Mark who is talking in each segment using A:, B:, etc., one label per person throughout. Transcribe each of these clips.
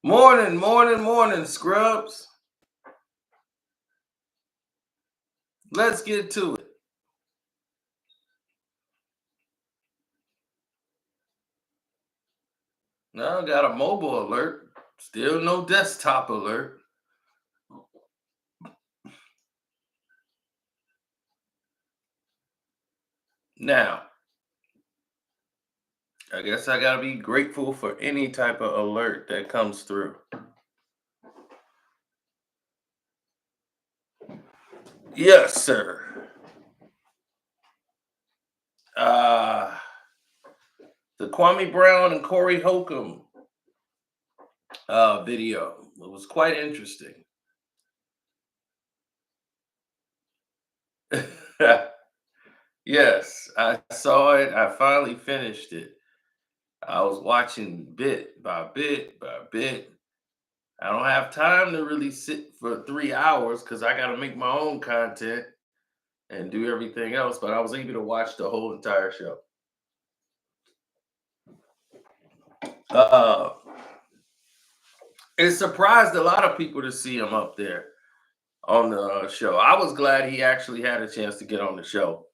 A: Morning, morning, morning, scrubs. Let's get to it. Now I got a mobile alert. Still no desktop alert. Now, I guess I gotta be grateful for any type of alert that comes through. Yes, sir. Uh the Kwame Brown and Corey Holcomb video. It was quite interesting. Yes, I saw it. I finally finished it. I was watching bit by bit by bit. I don't have time to really sit for 3 hours because I got to make my own content and do everything else. But I was able to watch the whole entire show. Uh, it surprised a lot of people to see him up there on the show. I was glad he actually had a chance to get on the show.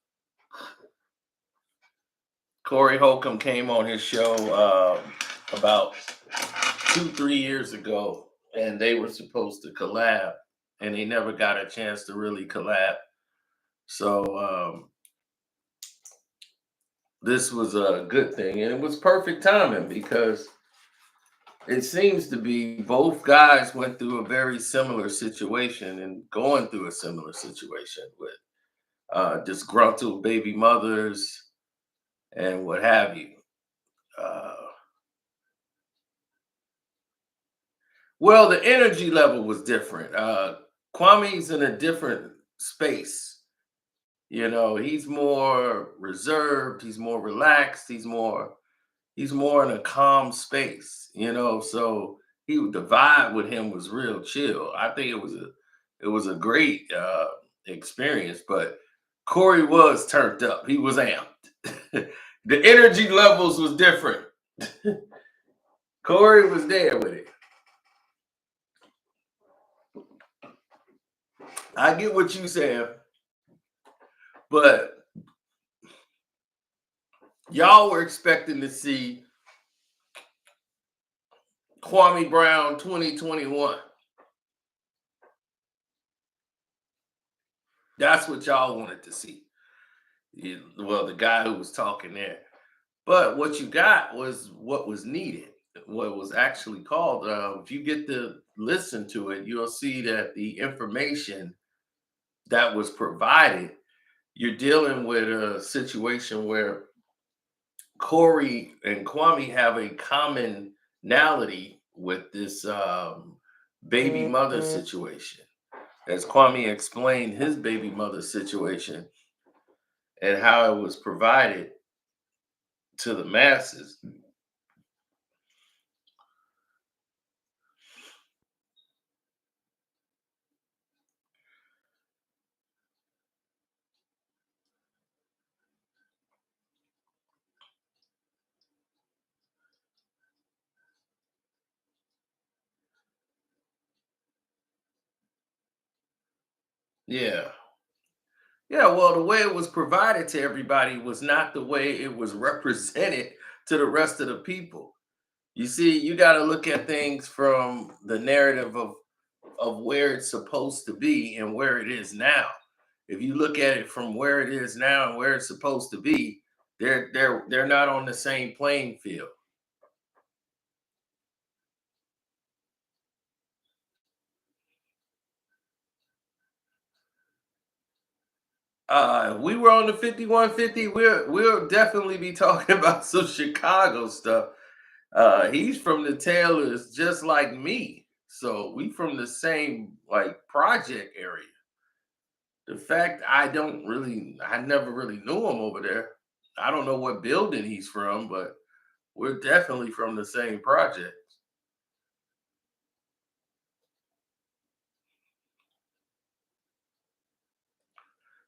A: Corey Holcomb came on his show about 2, 3 years ago, and they were supposed to collab, and they never got a chance to really collab. So this was a good thing, and it was perfect timing because it seems to be both guys went through a very similar situation and going through a similar situation with disgruntled baby mothers and what have you. Uh, well, the energy level was different. Kwame's in a different space. You know, he's more reserved. He's more relaxed. He's more in a calm space, so the vibe with him was real chill. I think it was a great experience, but Corey was turned up. He was amped. The energy levels was different. Corey was there with it. I get what you saying, but y'all were expecting to see Kwame Brown 2021. That's what y'all wanted to see. Well, the guy who was talking there. But what you got was what was needed, what was actually called. If you get to listen to it, you'll see that the information that was provided, you're dealing with a situation where Corey and Kwame have a commonality with this baby mother situation. As Kwame explained his baby mother situation and how it was provided to the masses. Yeah. Yeah, well, the way it was provided to everybody was not the way it was represented to the rest of the people. You see, you got to look at things from the narrative of where it's supposed to be and where it is now. If you look at it from where it is now and where it's supposed to be, they're not on the same playing field. We were on the 5150. We'll definitely be talking about some Chicago stuff. He's from the Taylors, just like me. So we from the same like project area. The fact I never really knew him over there. I don't know what building he's from, but we're definitely from the same project.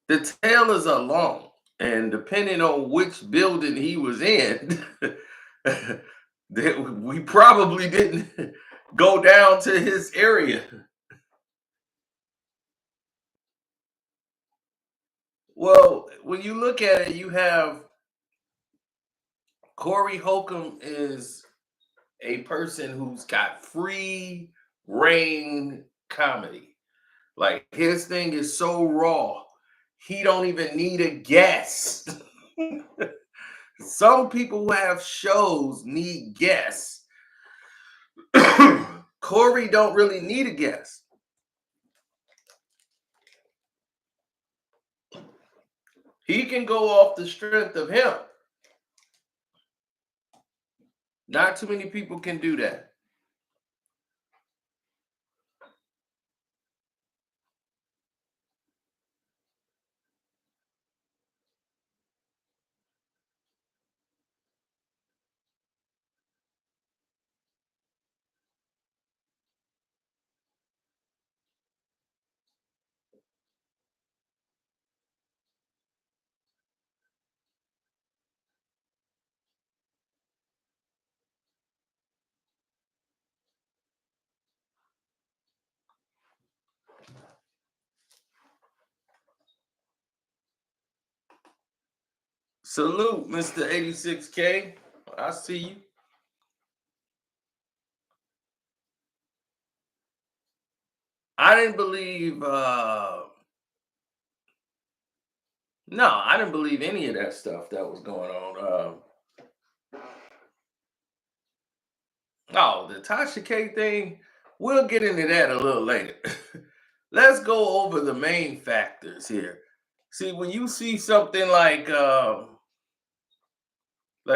A: The Taylors are long, and depending on which building he was in, we probably didn't. go down to his area. Well, when you look at it, you have Corey Holcomb is a person who's got free reign comedy. Like his thing is so raw, he don't even need a guest. Some people who have shows need guests. Corey don't really need a guest. He can go off the strength of him. Not too many people can do that. Salute, Mr. 86K. I see you. I didn't believe no, I didn't believe any of that stuff that was going on. Oh, the Tasha K thing, we'll get into that a little later. Let's go over the main factors here. See, when you see something like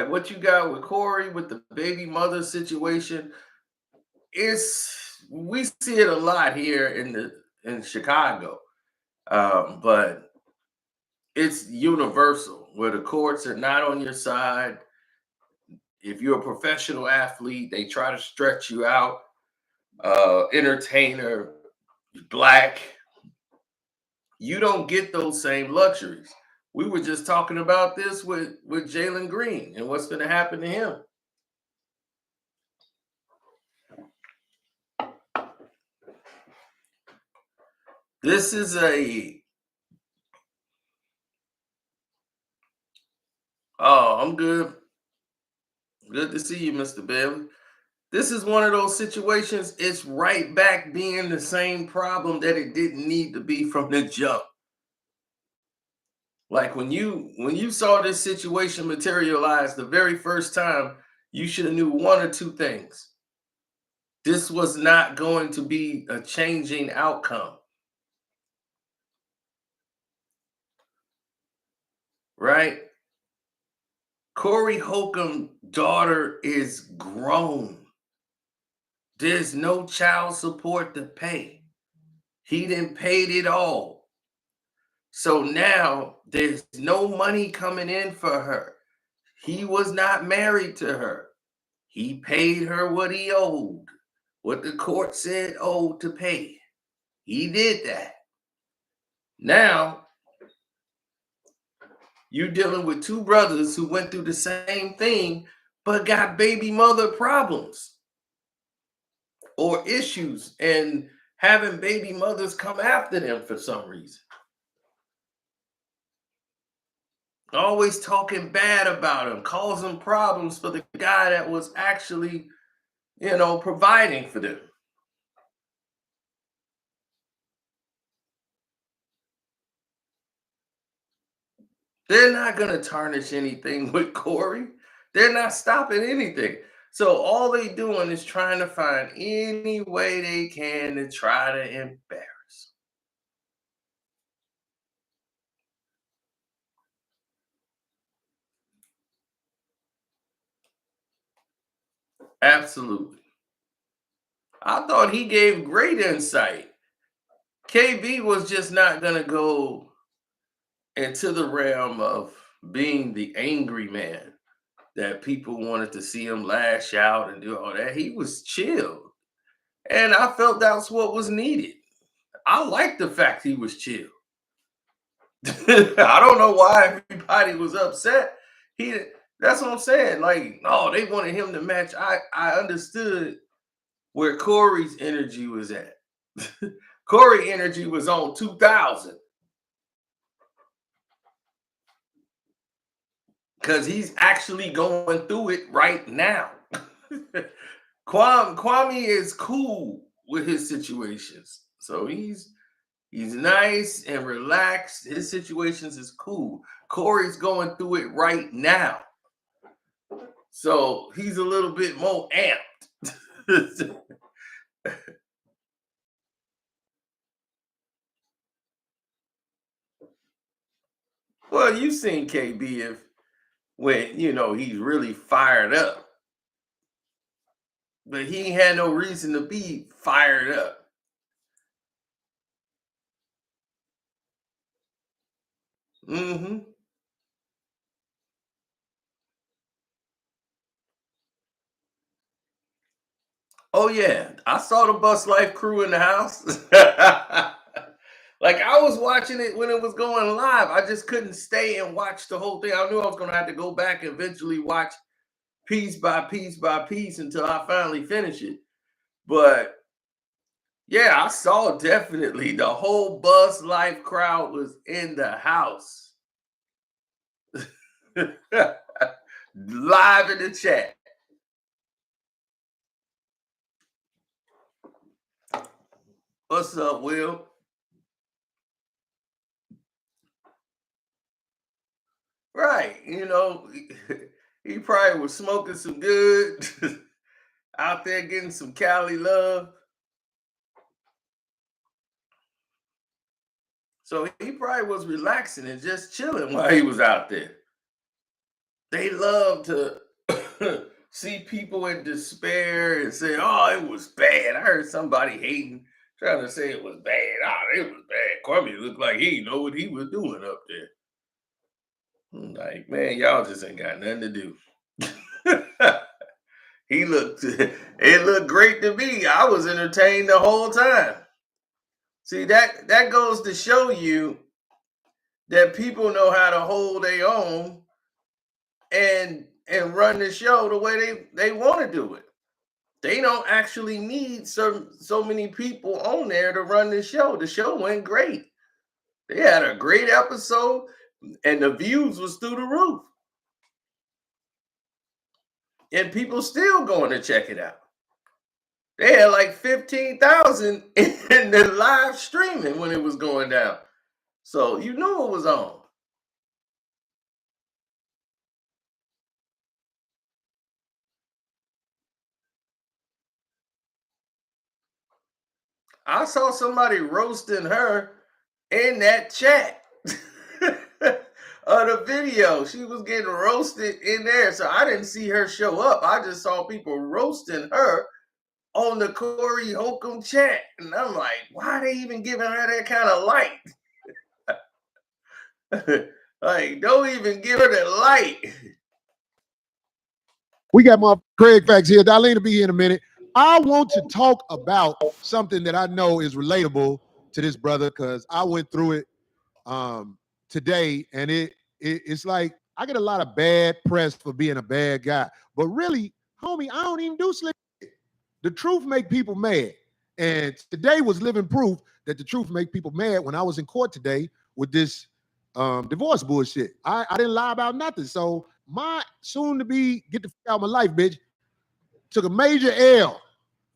A: what you got with Corey with the baby mother situation, we see it a lot here in Chicago. But it's universal where the courts are not on your side. If you're a professional athlete, they try to stretch you out. Entertainer, black, you don't get those same luxuries. We were just talking about this with Jalen Green and what's going to happen to him. This is oh, I'm good. Good to see you, Mr. Bailey. This is one of those situations, it's right back being the same problem that it didn't need to be from the jump. Like when you saw this situation materialize the very first time, you should have knew one or two things. This was not going to be a changing outcome, right? Corey Holcomb daughter is grown. There's no child support to pay. He didn't pay it all. So now there's no money coming in for her. He was not married to her. He paid her what he owed, what the court said owed to pay. He did that. Now you're dealing with two brothers who went through the same thing, but got baby mother problems or issues and having baby mothers come after them for some reason. Always talking bad about him, causing problems for the guy that was actually, providing for them. They're not going to tarnish anything with Corey. They're not stopping anything. So all they doing is trying to find any way they can to try to embarrass. Absolutely. I thought he gave great insight. KB was just not going to go into the realm of being the angry man that people wanted to see him lash out and do all that. He was chill. And I felt that's what was needed. I like the fact he was chill. I don't know why everybody was upset. That's what I'm saying. Like, no, they wanted him to match. I understood where Corey's energy was at. Corey energy was on 2000 because he's actually going through it right now. Kwame is cool with his situations, so he's nice and relaxed. His situations is cool. Corey's going through it right now, so he's a little bit more amped. Well, you've seen KB if when he's really fired up, but he ain't had no reason to be fired up. Mm-hmm. Oh yeah, I saw the Bus Life crew in the house. Like I was watching it when it was going live. I just couldn't stay and watch the whole thing. I knew I was gonna have to go back and eventually watch piece by piece by piece until I finally finish it. But yeah, I saw definitely the whole Bus Life crowd was in the house. Live in the chat. What's up, Will? Right, he probably was smoking some good, out there getting some Cali love. So he probably was relaxing and just chilling while he was out there. They love to see people in despair and say, "Oh, it was bad." I heard somebody hating, trying to say it was bad. Oh, it was bad. Kwame looked like he didn't know what he was doing up there. I'm like, man, y'all just ain't got nothing to do. It looked great to me. I was entertained the whole time. See, that goes to show you that people know how to hold their own and run the show the way they want to do it. They don't actually need so many people on there to run the show. The show went great. They had a great episode, and the views was through the roof. And people still going to check it out. They had like 15,000 in the live streaming when it was going down. So you knew it was on. I saw somebody roasting her in that chat of the video. She was getting roasted in there. So I didn't see her show up. I just saw people roasting her on the Corey Holcomb chat. And I'm like, why are they even giving her that kind of light? Like, don't even give her the light.
B: We got my Craig Facts here. Darlene will be here in a minute. I want to talk about something that I know is relatable to this brother because I went through it today, and it's like I get a lot of bad press for being a bad guy, but really, homie, I don't even do slick. The truth make people mad, and today was living proof that the truth make people mad. When I was in court today with this divorce bullshit, I didn't lie about nothing. So my soon to be get the fuck out of my life, bitch, took a major L.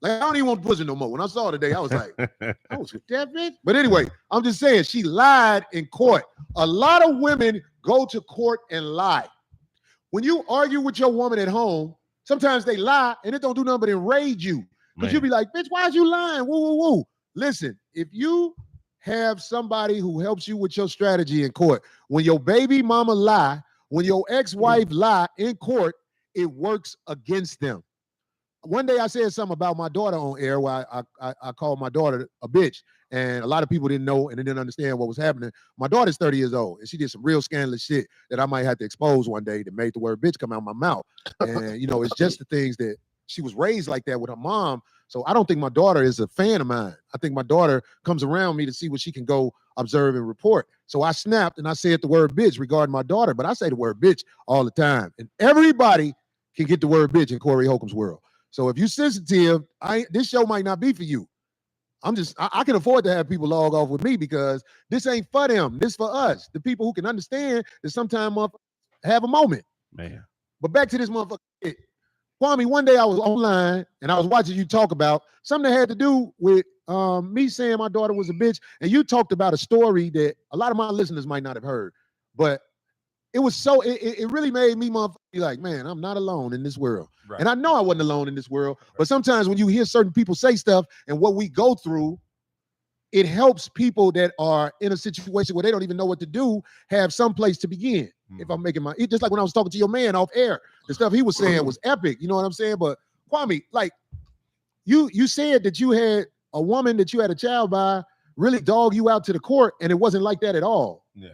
B: Like, I don't even want pussy no more. When I saw her today, I was like, I was with that bitch. But anyway, I'm just saying she lied in court. A lot of women go to court and lie. When you argue with your woman at home, sometimes they lie and it don't do nothing but enrage you. Because you'll be like, bitch, why is you lying? Woo, woo, woo. Listen, if you have somebody who helps you with your strategy in court, when your baby mama lie, when your ex-wife lie in court, it works against them. One day I said something about my daughter on air where I called my daughter a bitch, and a lot of people didn't know and they didn't understand what was happening. My daughter's 30 years old, and she did some real scandalous shit that I might have to expose one day that made the word bitch come out of my mouth. And, it's just the things that she was raised like that with her mom. So I don't think my daughter is a fan of mine. I think my daughter comes around me to see what she can go observe and report. So I snapped and I said the word bitch regarding my daughter, but I say the word bitch all the time. And everybody can get the word bitch in Corey Holcomb's world. So if you're sensitive, this show might not be for you. I can afford to have people log off with me because this ain't for them. This for us, the people who can understand that sometimes have a moment.
C: Man.
B: But back to this motherfucker. Kwame, one day I was online and I was watching you talk about something that had to do with me saying my daughter was a bitch. And you talked about a story that a lot of my listeners might not have heard. But it was so, it really made me motherfucker be like, man, I'm not alone in this world. Right. And I know I wasn't alone in this world. But sometimes when you hear certain people say stuff and what we go through, it helps people that are in a situation where they don't even know what to do have some place to begin. If I'm making just like when I was talking to your man off air, the stuff he was saying was epic. You know what I'm saying? But Kwame, like you said that you had a woman that you had a child by really dog you out to the court, and it wasn't like that at all.
C: Yeah.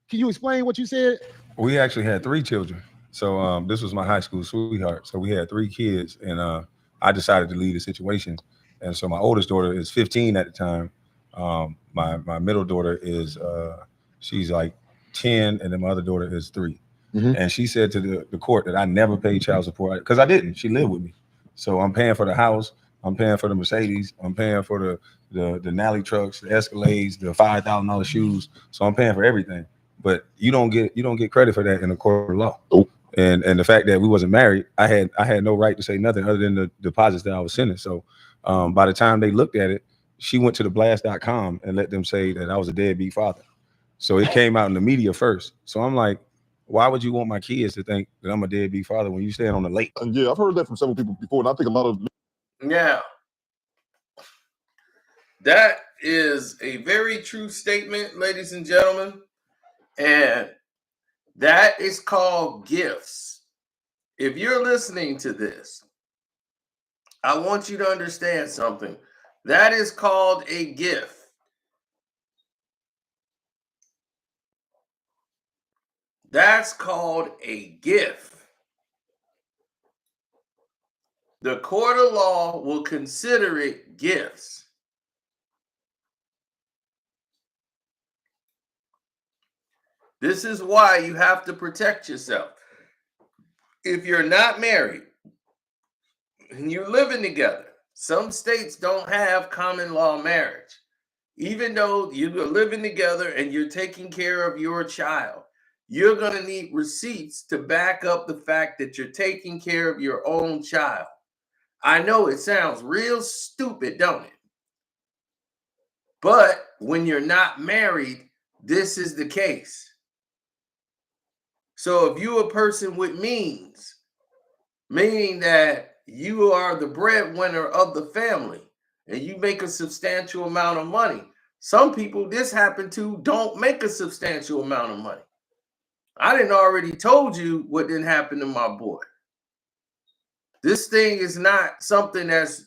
B: Can you explain what you said?
C: We actually had 3 children. So this was my high school sweetheart. So we had 3 kids, and I decided to leave the situation. And so my oldest daughter is 15 at the time. My middle daughter is she's like 10, and then my other daughter is 3. Mm-hmm. And she said to the court that I never paid child support because I didn't. She lived with me, so I'm paying for the house, I'm paying for the Mercedes, I'm paying for the Nally trucks, the Escalades, the $5,000 shoes. So I'm paying for everything. But you don't get credit for that in the court of law. Oh. And the fact that we wasn't married, I had no right to say nothing other than the deposits that I was sending. So by the time they looked at it, she went to the blast.com and let them say that I was a deadbeat father. So it came out in the media first. So I'm like, why would you want my kids to think that I'm a deadbeat father when you stand on the lake?
D: And yeah, I've heard that from several people before, and I think a lot of
A: that is a very true statement, ladies and gentlemen. And that is called gifts. If you're listening to this, I want you to understand something. That is called a gift. That's called a gift. The court of law will consider it gifts. This is why you have to protect yourself. If you're not married and you're living together, some states don't have common law marriage. Even though you're living together and you're taking care of your child, you're going to need receipts to back up the fact that you're taking care of your own child. I know it sounds real stupid, don't it? But when you're not married, this is the case. So if you're a person with means, meaning that you are the breadwinner of the family and you make a substantial amount of money, some people this happened to don't make a substantial amount of money. I didn't already told you what didn't happen to my boy. This thing is not something that's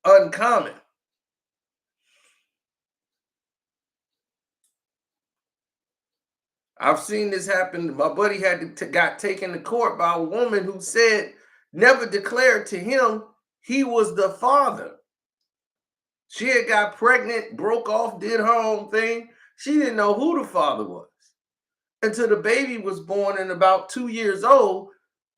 A: uncommon. I've seen this happen. My buddy got taken to court by a woman who said, never declared to him he was the father. She had got pregnant, broke off, did her own thing. She didn't know who the father was until the baby was born and about 2 years old.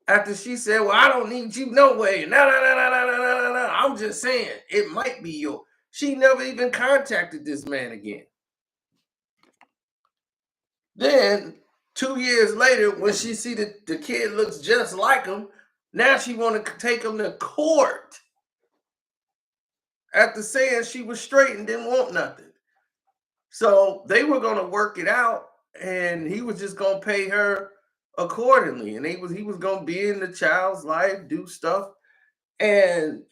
A: After she said, well, I don't need you no way. No. I'm just saying, it might be your. She never even contacted this man again. Then 2 years later, when she see that the kid looks just like him, now she want to take him to court after saying she was straight and didn't want nothing. So they were going to work it out, and he was just going to pay her accordingly. And he was going to be in the child's life, do stuff. And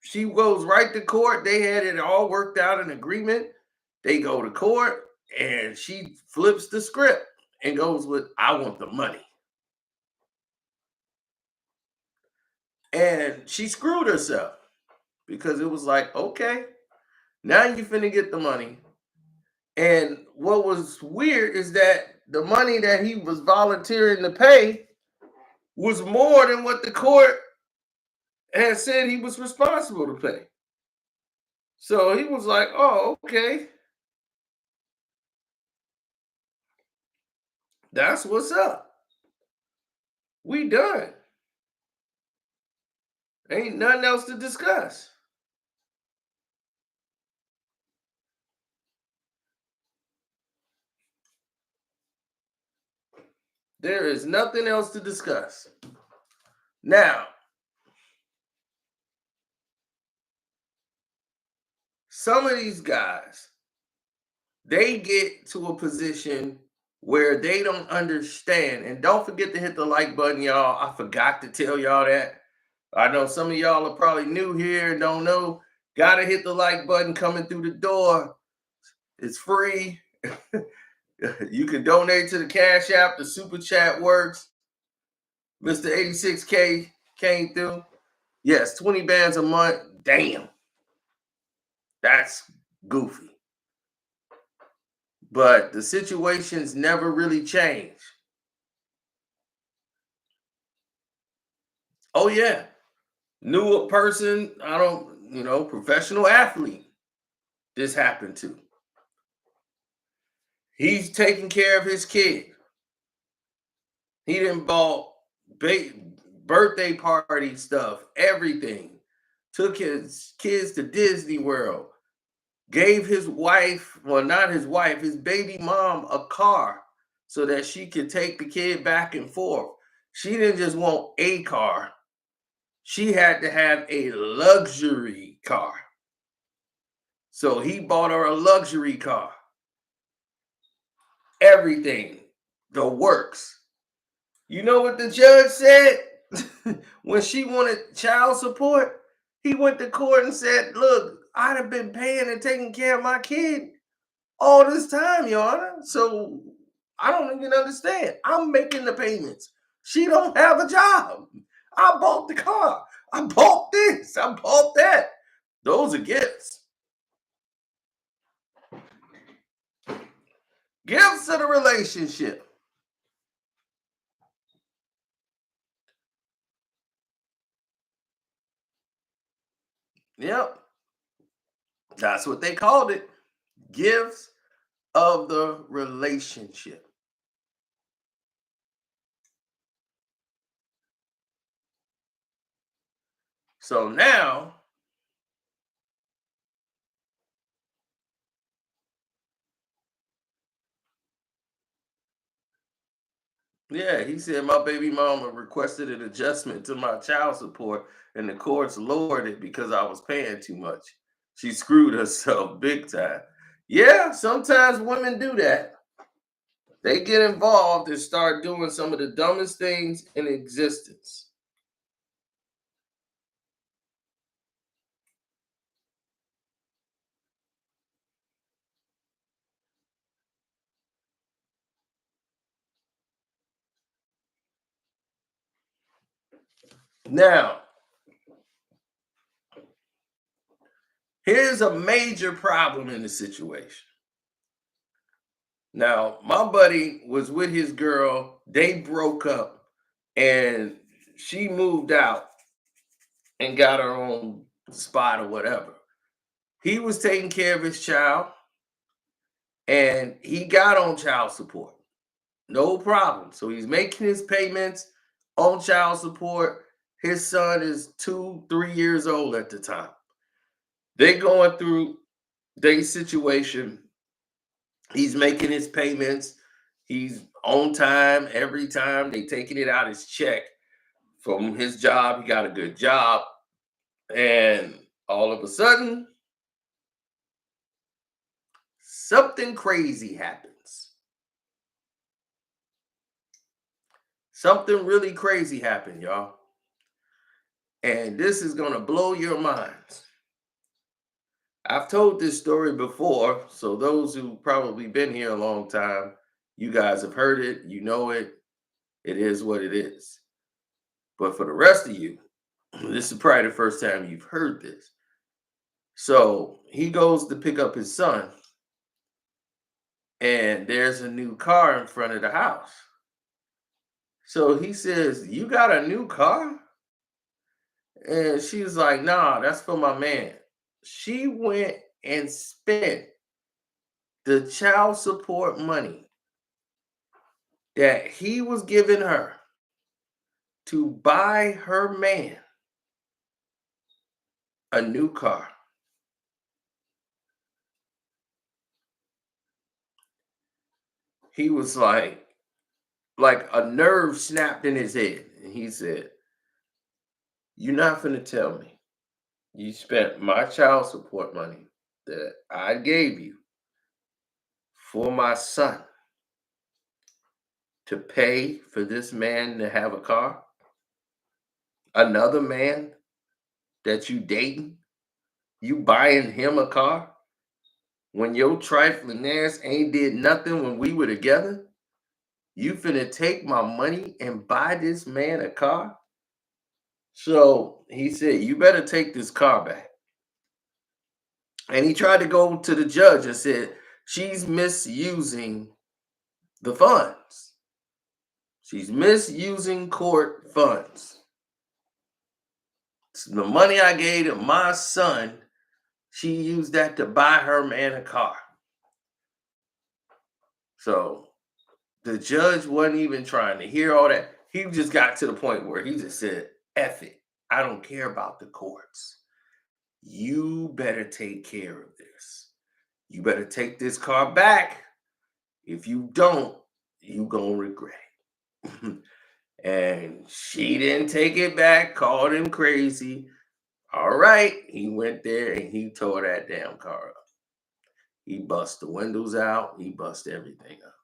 A: she goes right to court. They had it all worked out in agreement. They go to court, and she flips the script and goes with, I want the money. And she screwed herself because it was like, okay, now you finna get the money. And what was weird is that the money that he was volunteering to pay was more than what the court had said he was responsible to pay. So he was like, oh, okay. That's what's up. We done. Ain't nothing else to discuss. There is nothing else to discuss. Now, some of these guys, they get to a position where they don't understand. And don't forget to hit the like button, y'all. I forgot to tell y'all that. I know some of y'all are probably new here and don't know. Gotta hit the like button coming through the door. It's free. You can donate to the Cash App. The Super Chat works. Mr. 86K came through. Yes, 20 bands a month. Damn. That's goofy. But the situations never really change. Oh, yeah. New person, professional athlete this happened to. He's taking care of his kid. He done bought birthday party stuff, everything. Took his kids to Disney World. Gave his wife, well, not his wife, his baby mom a car so that she could take the kid back and forth. She didn't just want a car. She had to have a luxury car. So he bought her a luxury car. Everything, the works. You know what the judge said? When she wanted child support, he went to court and said, look, I'd have been paying and taking care of my kid all this time, Your Honor. So I don't even understand. I'm making the payments. She don't have a job. I bought the car. I bought this. I bought that. Those are gifts. Gifts of the relationship. Yep. That's what they called it. Gifts of the relationship. So now, yeah, he said my baby mama requested an adjustment to my child support and the courts lowered it because I was paying too much. She screwed herself big time. Yeah, sometimes women do that. They get involved and start doing some of the dumbest things in existence. Now, here's a major problem in the situation. Now, my buddy was with his girl. They broke up and she moved out and got her own spot or whatever. He was taking care of his child and he got on child support. No problem. So he's making his payments on child support. His son is 2-3 years old at the time. They're going through their situation. He's making his payments. He's on time every time. They taking it out his check from his job. He got a good job. And all of a sudden, something crazy happens. Something really crazy happened, y'all. And this is going to blow your minds. I've told this story before, so those who probably been here a long time, you guys have heard it, you know it. It is what it is. But for the rest of you, this is probably the first time you've heard this. So he goes to pick up his son, and there's a new car in front of the house. So he says, "You got a new car?" And she's like, "Nah, that's for my man." She went and spent the child support money that he was giving her to buy her man a new car. He was like a nerve snapped in his head. And he said, "You're not finna tell me you spent my child support money that I gave you for my son to pay for this man to have a car? Another man that you dating? You buying him a car when your trifling ass ain't did nothing when we were together? You finna take my money and buy this man a car?" So he said, "You better take this car back." And he tried to go to the judge and said, "She's misusing the funds. She's misusing court funds. So the money I gave to my son, she used that to buy her man a car." So the judge wasn't even trying to hear all that. He just got to the point where he just said, "F it. I don't care about the courts. You better take care of this. You better take this car back. If you don't, you gonna regret it." And she didn't take it back, called him crazy. All right, he went there and he tore that damn car up. He bust the windows out. He bust everything up.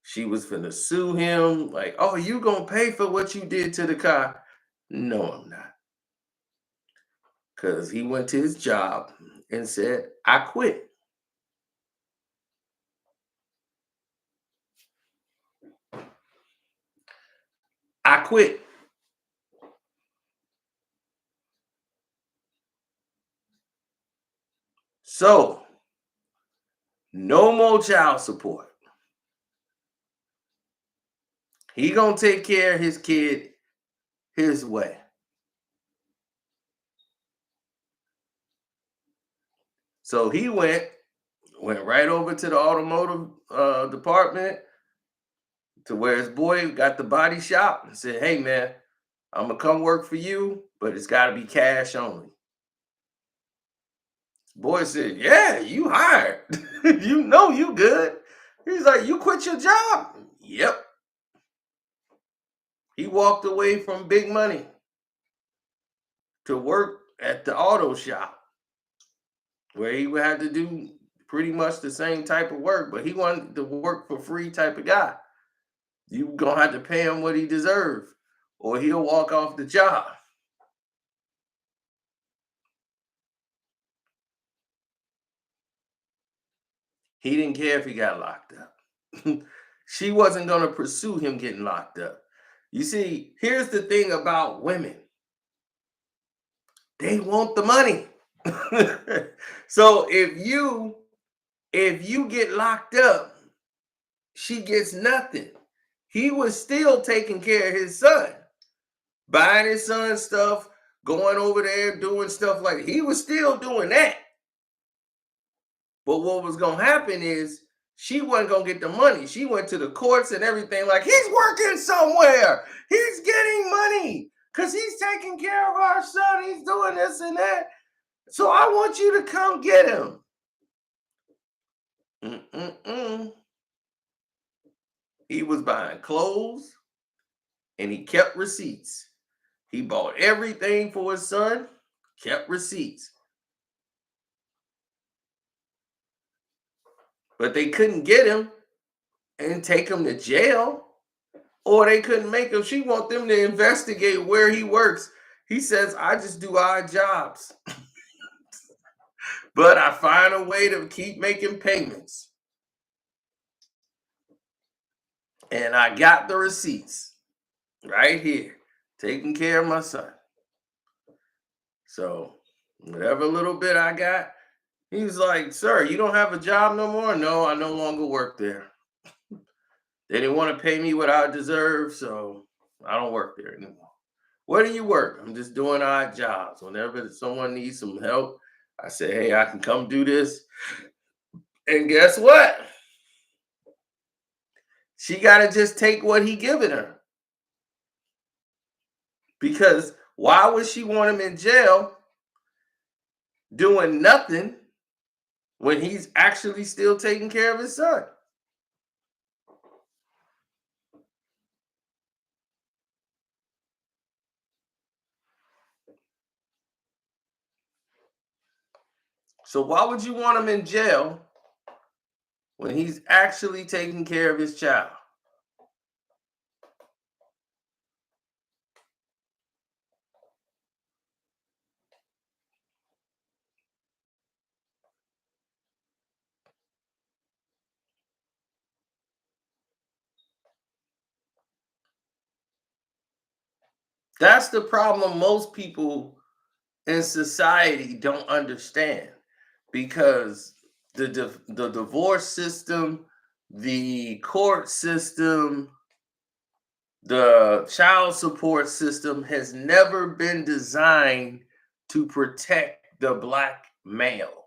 A: She was finna sue him, like, "Oh, you gonna pay for what you did to the car?" No, I'm not. Because he went to his job and said, "I quit." I quit. So, no more child support. He gonna take care of his kid his way. So he went right over to the automotive department to where his boy got the body shop and said, "Hey man, I'm gonna come work for you, but it's gotta be cash only." His boy said, "Yeah, you hired. You know you good." He's like, "You quit your job?" Yep. He walked away from big money to work at the auto shop where he would have to do pretty much the same type of work, but he wanted to work for free type of guy. You gonna have to pay him what he deserves, or he'll walk off the job. He didn't care if he got locked up. She wasn't gonna pursue him getting locked up. You see, here's the thing about women. They want the money. So if you get locked up, she gets nothing. He was still taking care of his son, buying his son stuff, going over there, doing stuff like he was still doing that. But what was gonna happen is she wasn't gonna get the money. She went to the courts and everything, like, "He's working somewhere. He's getting money because he's taking care of our son. He's doing this and that. So I want you to come get him." Mm-mm-mm. He was buying clothes and he kept receipts. He bought everything for his son, kept receipts. But they couldn't get him and take him to jail, or they couldn't make him. She want them to investigate where he works. He says, "I just do odd jobs, but I find a way to keep making payments. And I got the receipts right here, taking care of my son. So whatever little bit I got," he's like, "Sir, you don't have a job no more?" "No, I no longer work there. They didn't want to pay me what I deserve, so I don't work there anymore." "Where do you work?" "I'm just doing odd jobs. Whenever someone needs some help, I say, hey, I can come do this." And guess what? She got to just take what he giving her. Because why would she want him in jail doing nothing when he's actually still taking care of his son. So why would you want him in jail when he's actually taking care of his child? That's the problem most people in society don't understand, because the divorce system, the court system, the child support system has never been designed to protect the black male.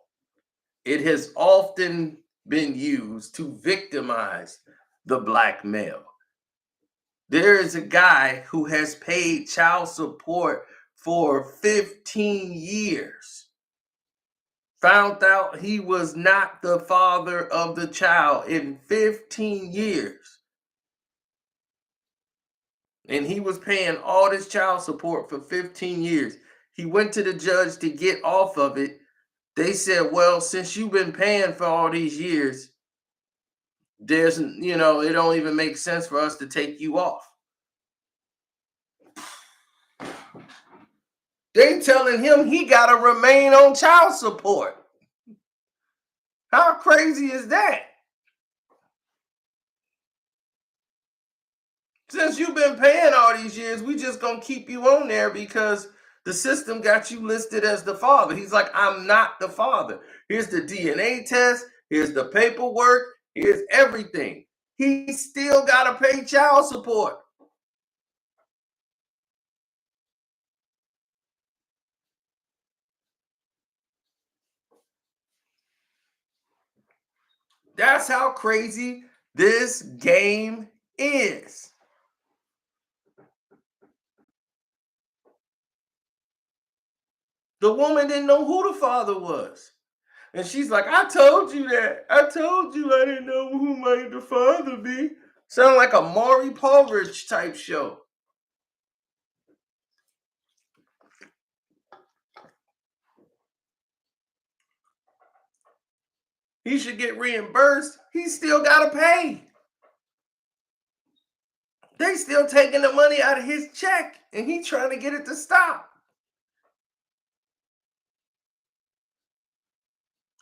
A: It has often been used to victimize the black male. There is a guy who has paid child support for 15 years. Found out he was not the father of the child in 15 years. And he was paying all this child support for 15 years. He went to the judge to get off of it. They said, well, since you've been paying for all these years, it don't even make sense for us to take you off. They telling him he got to remain on child support. How crazy is that? Since you've been paying all these years, we just gonna keep you on there because the system got you listed as the father. He's like, I'm not the father. Here's the DNA test. Here's the paperwork. Here's everything. He still got to pay child support. That's how crazy this game is. The woman didn't know who the father was. And she's like, I told you that. I told you I didn't know who might the father be. Sound like a Maury Povich type show. He should get reimbursed. He still got to pay. They still taking the money out of his check, and he trying to get it to stop.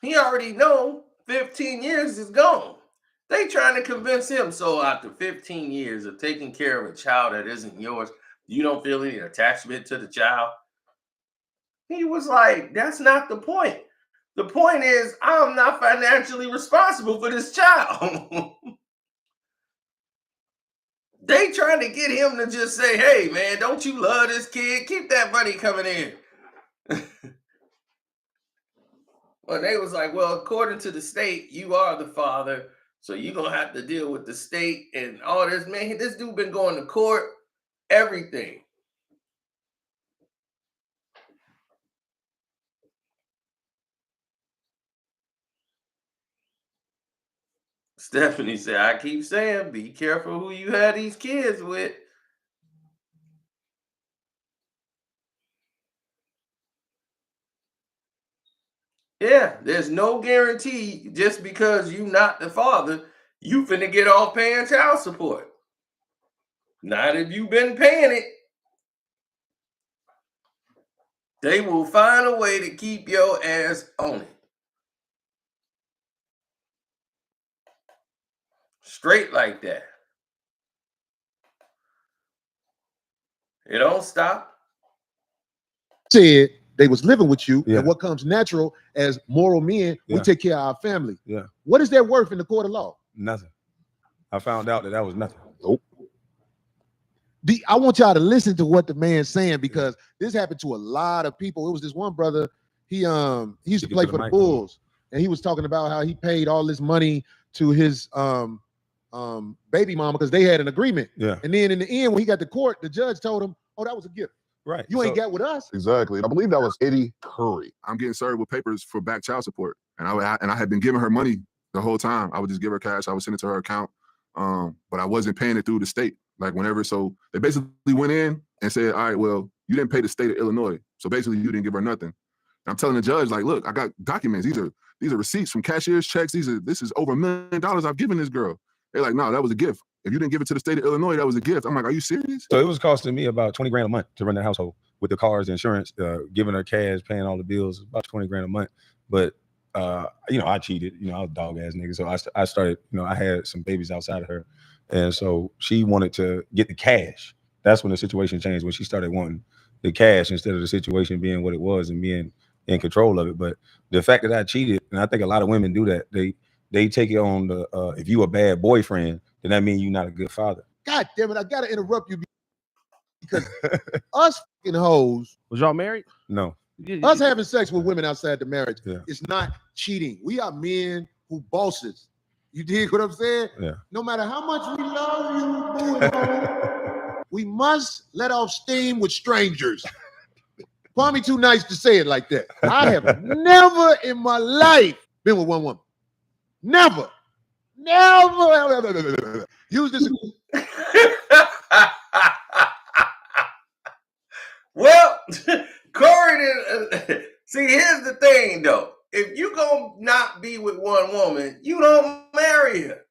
A: He already know 15 years is gone. They trying to convince him. So after 15 years of taking care of a child that isn't yours, you don't feel any attachment to the child? He was like, that's not the point. The point is, I'm not financially responsible for this child. They trying to get him to just say, hey, man, don't you love this kid? Keep that money coming in. Well, they was like, well, according to the state, you are the father, so you're going to have to deal with the state and all this. Man, this dude been going to court, everything. Stephanie said, I keep saying, be careful who you have these kids with. Yeah, there's no guarantee just because you're not the father, you finna get off paying child support. Not if you've been paying it. They will find a way to keep your ass on it. Straight like that. It don't stop.
B: Said they was living with you,
C: Yeah.
B: and what comes natural as moral men, we
C: Yeah.
B: take care of our family.
C: Yeah.
B: What is that worth in the court of law?
C: Nothing. I found out that was nothing.
B: Nope. I want y'all to listen to what the man's saying, because this happened to a lot of people. It was this one brother, he used to play for the Bulls, and he was talking about how he paid all this money to his baby mama because they had an agreement.
C: Yeah.
B: And then in the end, when he got to court, the judge told him, oh, that was a gift.
C: Right.
B: You ain't got with us.
D: Exactly. And I believe that was Eddie Curry.
E: I'm getting served with papers for back child support, and I had been giving her money the whole time. I would just give her cash. I would send it to her account, but I wasn't paying it through the state. Like whenever, so they basically went in and said, "All right, well, you didn't pay the state of Illinois, so basically you didn't give her nothing." And I'm telling the judge, like, "Look, I got documents. These are receipts from cashier's checks. This is over $1 million I've given this girl." They're like, "No, that was a gift. If you didn't give it to the state of Illinois, that was a gift." I'm like, "Are you serious?"
C: So it was costing me about 20 grand a month to run the household with the cars, the insurance, giving her cash, paying all the bills, about 20 grand a month. But I cheated. I was a dog ass nigga. So I started, I had some babies outside of her. And so she wanted to get the cash. That's when the situation changed, when she started wanting the cash instead of the situation being what it was and being in control of it. But the fact that I cheated, and I think a lot of women do that, they take it on the if you a bad boyfriend, then that means you're not a good father.
B: God damn it, I gotta interrupt you because us fucking hoes,
F: Was y'all married?
C: No.
B: us having sex with women outside the marriage,
C: Yeah.
B: it's not cheating. We are men who bosses. You dig what I'm saying?
C: Yeah.
B: No matter how much we love you, boo, we must let off steam with strangers. Kwame too nice to say it like that. I have never in my life been with one woman. Never. Use this.
A: Well, Corey didn't. See, here's the thing, though. If you gonna not be with one woman, you don't marry her.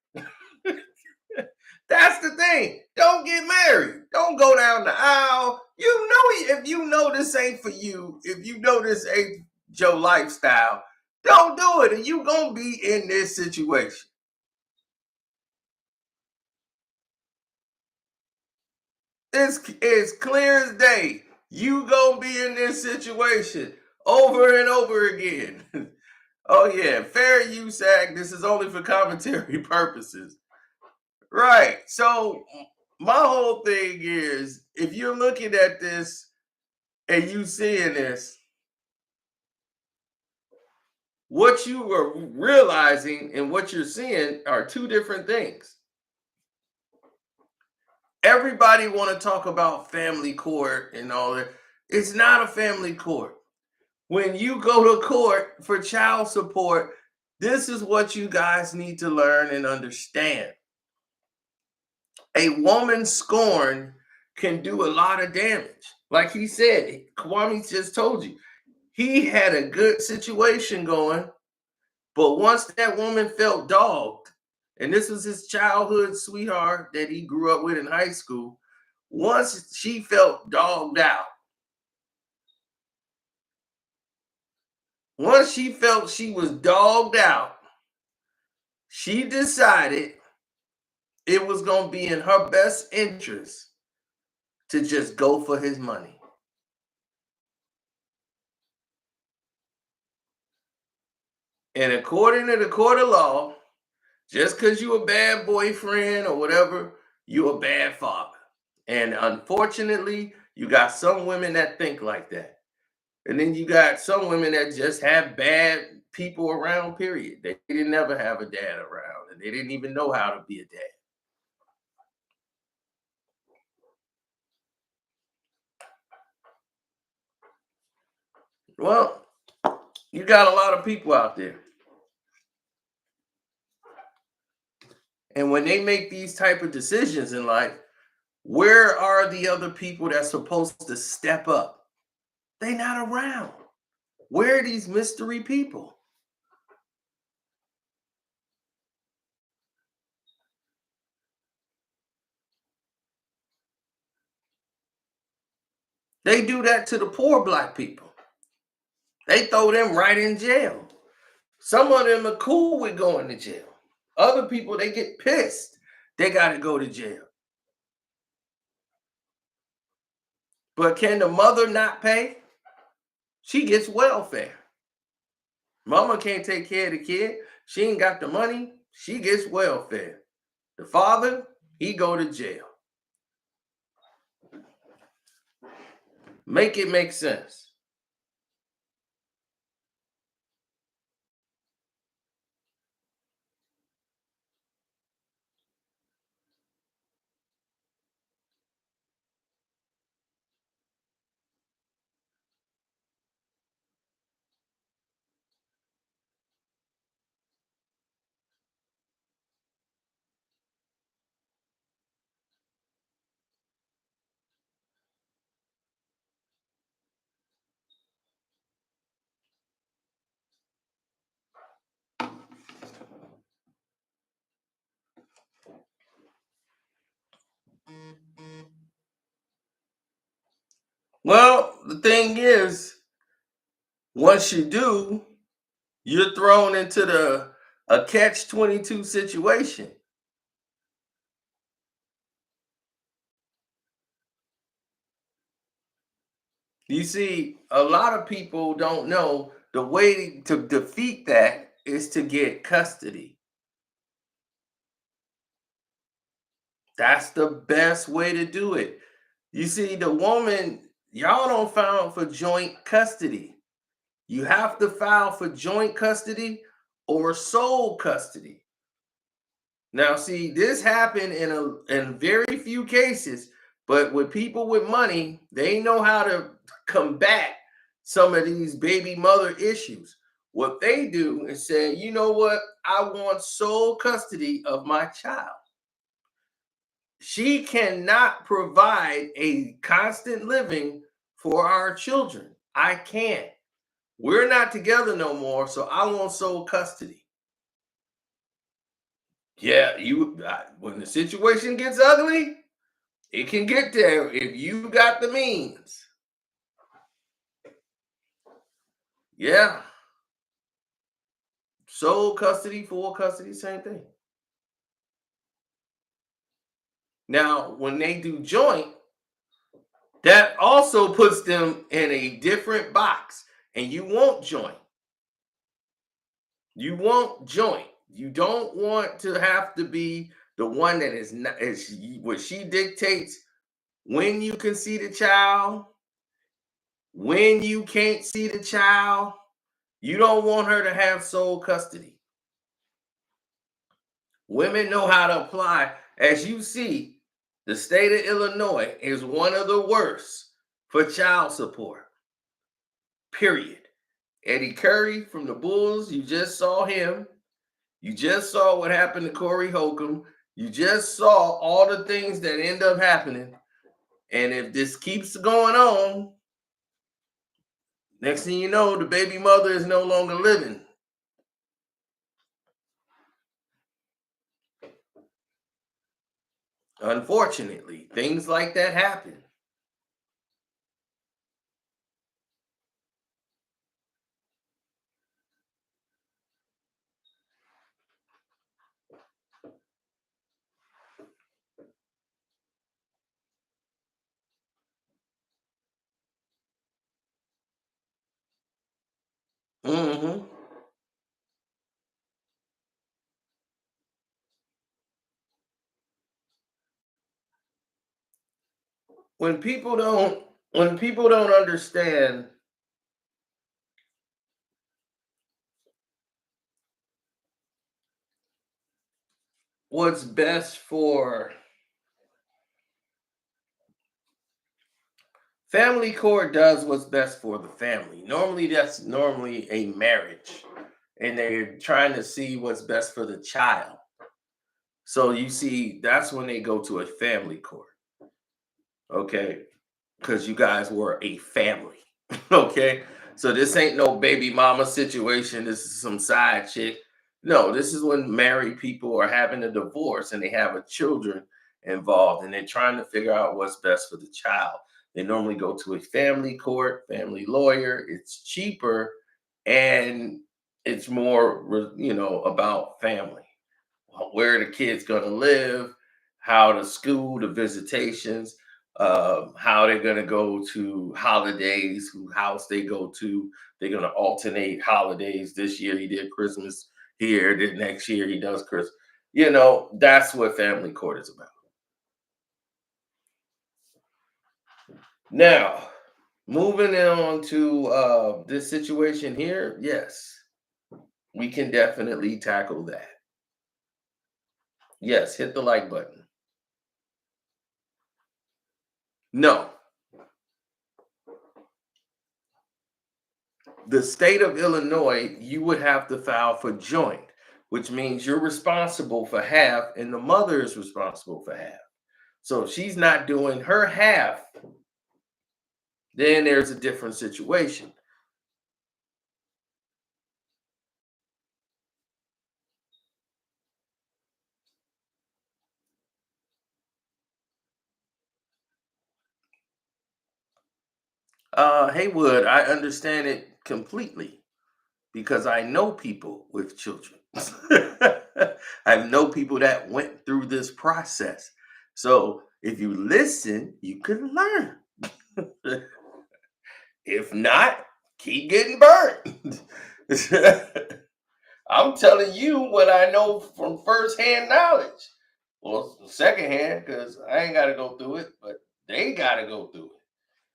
A: That's the thing. Don't get married. Don't go down the aisle. If you know this ain't for you, if you know this ain't your lifestyle, don't do it. And you gonna be in this situation. It's clear as day. You gonna be in this situation over and over again. Oh yeah, Fair Use Act. This is only for commentary purposes. Right. So my whole thing is, if you're looking at this and you seeing this, what you are realizing and what you're seeing are two different things. Everybody want to talk about family court and all that. It's not a family court. When you go to court for child support, this is what you guys need to learn and understand. A woman scorned can do a lot of damage. Like he said, Kwame just told you, he had a good situation going, but once that woman felt dogged, and this was his childhood sweetheart that he grew up with in high school, once she felt dogged out, once she felt she was dogged out, she decided it was going to be in her best interest to just go for his money. And according to the court of law, just because you're a bad boyfriend or whatever, you're a bad father. And unfortunately, you got some women that think like that. And then you got some women that just have bad people around, period. They didn't ever have a dad around, and they didn't even know how to be a dad. Well, you got a lot of people out there. And when they make these type of decisions in life, where are the other people that's supposed to step up? They not around. Where are these mystery people? They do that to the poor black people. They throw them right in jail. Some of them are cool with going to jail. Other people, they get pissed. They got to go to jail. But can the mother not pay? She gets welfare. Mama can't take care of the kid. She ain't got the money. She gets welfare. The father, he go to jail. Make it make sense. Well, the thing is, once you do, you're thrown into the a catch-22 situation. You see, a lot of people don't know the way to defeat that is to get custody. That's the best way to do it. You see, the woman, y'all don't file for joint custody. You have to file for joint custody or sole custody. Now, see, this happened in very few cases, but with people with money, they know how to combat some of these baby mother issues. What they do is say, you know what, I want sole custody of my child. She cannot provide a constant living for our children. I can't. We're not together no more, so I want sole custody. Yeah, when the situation gets ugly, it can get there if you got the means. Yeah. Sole custody, full custody, same thing. Now, when they do joint, that also puts them in a different box, and you won't joint. You won't joint. You don't want to have to be the one that is not is what she dictates when you can see the child, when you can't see the child. You don't want her to have sole custody. Women know how to apply. As you see, the state of Illinois is one of the worst for child support. Period. Eddie Curry from the Bulls, you just saw him. You just saw what happened to Corey Holcomb. You just saw all the things that end up happening. And if this keeps going on, next thing you know, the baby mother is no longer living. Unfortunately, things like that happen. Hmm. When people don't understand what's best for family court does what's best for the family. Normally, that's normally a marriage, and they're trying to see what's best for the child. So you see, that's when they go to a family court, okay? Because you guys were a family, okay? So this ain't no baby mama situation. This is some side chick. No, this is when married people are having a divorce and they have a children involved and they're trying to figure out what's best for the child. They normally go to a family court, family lawyer. It's cheaper and it's more, about family. Where the kid's going to live, how the school, the visitations, how they're going to go to holidays, who house they go to. They're going to alternate holidays. This year he did Christmas here, then next year he does Christmas. That's what family court is about. Now, moving on to this situation here, yes, we can definitely tackle that. Yes, hit the like button. No, the state of Illinois, you would have to file for joint, which means you're responsible for half and the mother is responsible for half. So if she's not doing her half, then there's a different situation. Haywood, I understand it completely because I know people with children. I know people that went through this process. So if you listen, you can learn. If not, keep getting burnt. I'm telling you what I know from firsthand knowledge. Well, secondhand, because I ain't got to go through it, but they got to go through it.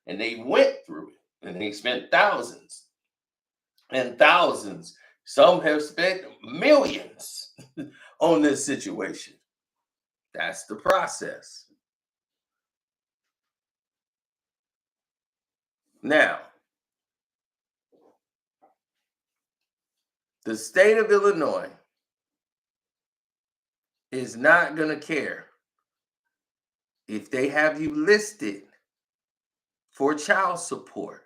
A: And they went through it and they spent thousands and thousands. Some have spent millions on this situation. That's the process. Now, the state of Illinois is not going to care if they have you listed for child support.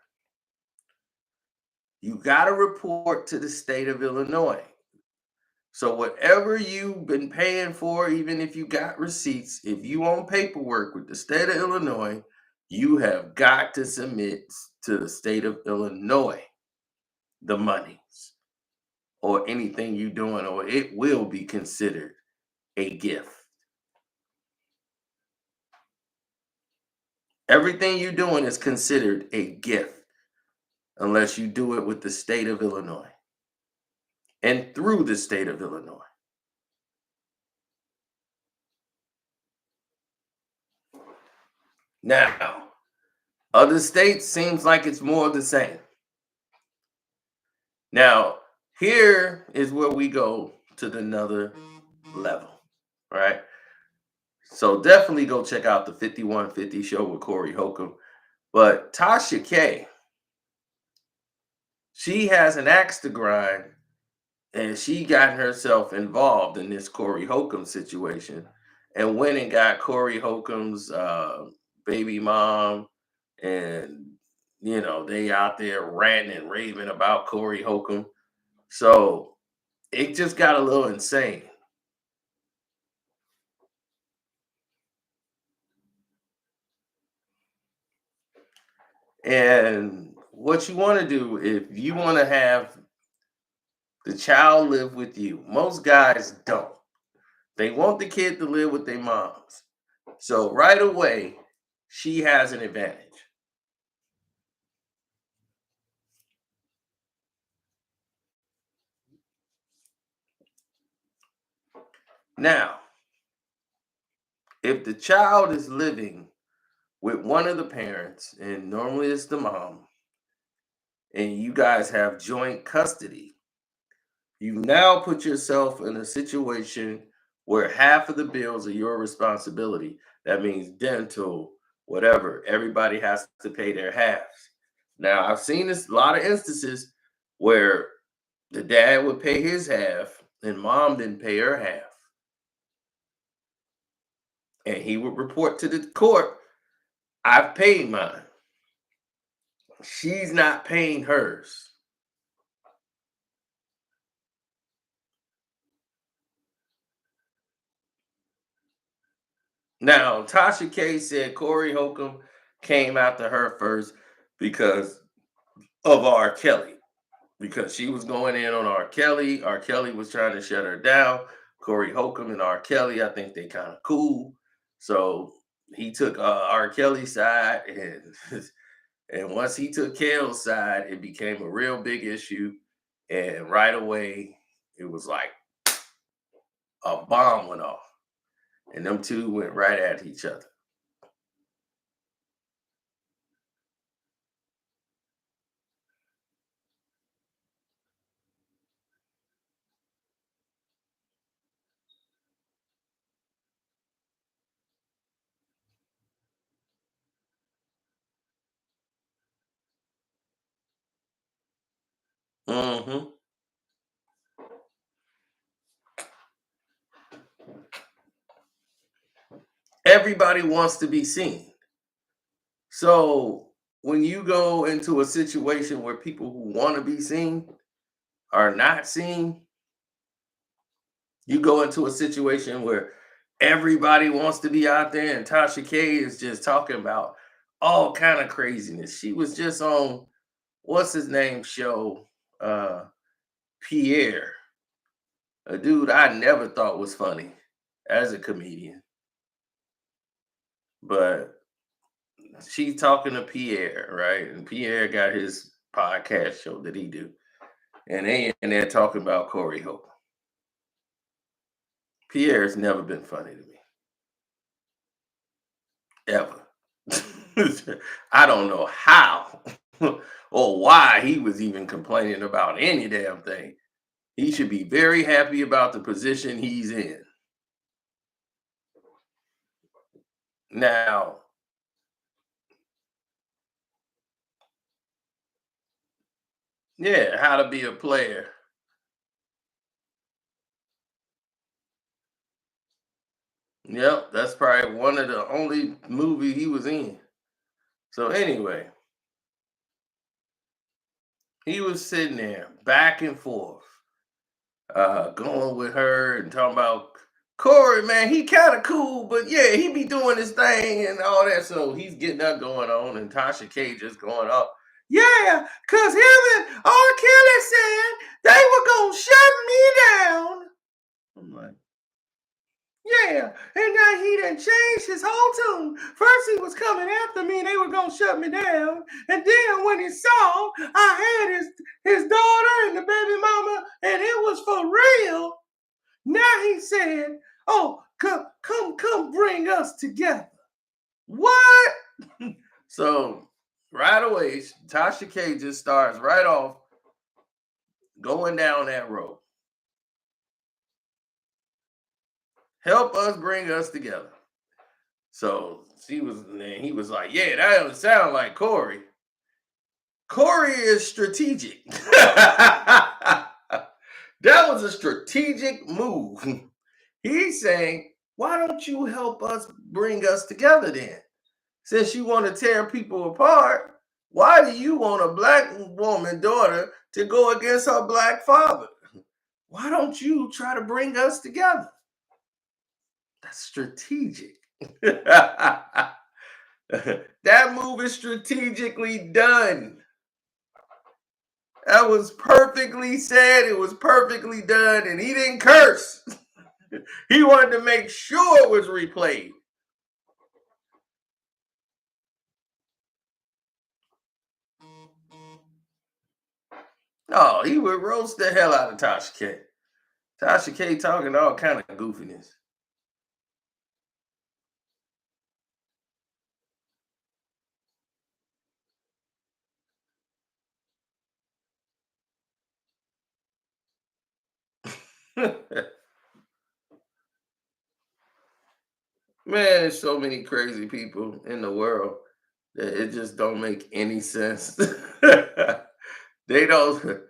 A: You got to report to the state of Illinois. So whatever you've been paying for, even if you got receipts, if you on paperwork with the state of Illinois, you have got to submit to the state of Illinois the monies or anything you're doing, or it will be considered a gift. Everything you're doing is considered a gift unless you do it with the state of Illinois and through the state of Illinois. Now, other states seems like it's more of the same. Now, here is where we go to another level, right? So definitely go check out the 5150 show with Corey Holcomb. But Tasha K, she has an axe to grind, and she got herself involved in this Corey Holcomb situation and went and got Corey Holcomb's baby mom, and they out there ranting and raving about Corey Holcomb. So it just got a little insane. And what you want to do, if you want to have the child live with you, most guys don't. They want the kid to live with their moms. So right away, she has an advantage. Now, if the child is living with one of the parents, and normally it's the mom, and you guys have joint custody, you now put yourself in a situation where half of the bills are your responsibility. That means dental, whatever. Everybody has to pay their halves. Now, I've seen this a lot of instances where the dad would pay his half and mom didn't pay her half. And he would report to the court, I've paid mine. She's not paying hers. Now, Tasha K said Corey Holcomb came after her first because of R. Kelly, because she was going in on R. Kelly. R. Kelly was trying to shut her down. Corey Holcomb and R. Kelly, I think they kind of cool. So he took R. Kelly's side, and once he took Kale's side, it became a real big issue. And right away, it was like a bomb went off. And them two went right at each other. Mm-hmm. Everybody wants to be seen. So when you go into a situation where people who want to be seen are not seen, you go into a situation where everybody wants to be out there, and Tasha K is just talking about all kind of craziness. She was just on what's his name show, Pierre, a dude I never thought was funny as a comedian, but she's talking to Pierre, right? And Pierre got his podcast show that he do, and they in there talking about Corey Holcomb. Pierre's never been funny to me, ever. I don't know how or why he was even complaining about any damn thing. He should be very happy about the position he's in. Now, yeah, how to be a player. Yep, that's probably one of the only movie he was in. So anyway, he was sitting there back and forth, going with her and talking about Corey, man, he kind of cool, but yeah, he be doing his thing and all that. So he's getting that going on, and Tasha K just going up. Yeah, cause him and R. Kelly said they were gonna shut me down. I'm like, yeah, and now he done changed his whole tune. First he was coming after me and they were gonna shut me down. And then when he saw I had his daughter and the baby mama and it was for real, now he said, oh, come bring us together. What? So right away, Tasha K just starts right off going down that road. Help us bring us together. So he was like, yeah, that doesn't sound like Corey. Corey is strategic. That was a strategic move. He's saying, why don't you help us bring us together then? Since you want to tear people apart, why do you want a black woman daughter to go against her black father? Why don't you try to bring us together? That's strategic. That move is strategically done. That was perfectly said. It was perfectly done. And he didn't curse. He wanted to make sure it was replayed. No, he would roast the hell out of Tasha K. Tasha K talking all kind of goofiness. Man, there's so many crazy people in the world that it just don't make any sense. They don't.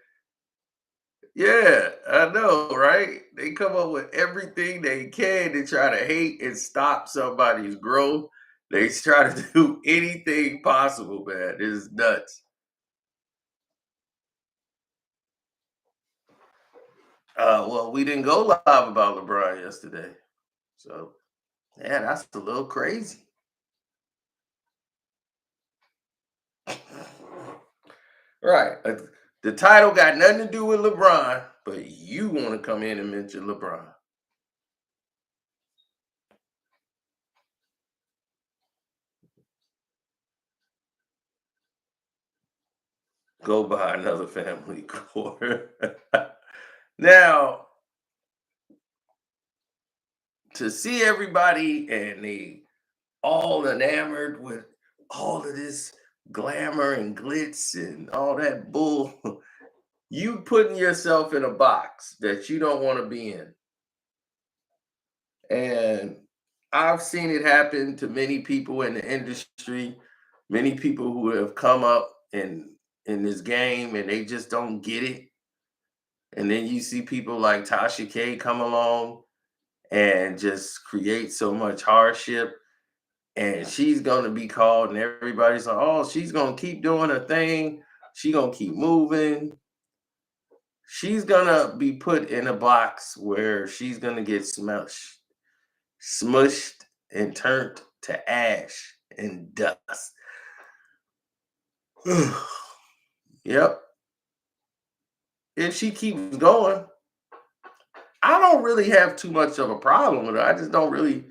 A: Yeah, I know, right? They come up with everything they can to try to hate and stop somebody's growth. They try to do anything possible, man. It is nuts. Well, we didn't go live about LeBron yesterday. So, yeah, that's a little crazy. Right. The title got nothing to do with LeBron, but you want to come in and mention LeBron. Go buy another family court. Now, to see everybody and they all enamored with all of this glamour and glitz and all that bull, you putting yourself in a box that you don't want to be in. And I've seen it happen to many people in the industry, many people who have come up in this game and they just don't get it. And then you see people like Tasha K come along and just create so much hardship. And she's gonna be called, and everybody's like, oh, she's gonna keep doing her thing, she's gonna keep moving. She's gonna be put in a box where she's gonna get smushed and turned to ash and dust. Yep. If she keeps going, I don't really have too much of a problem with her. I just don't really,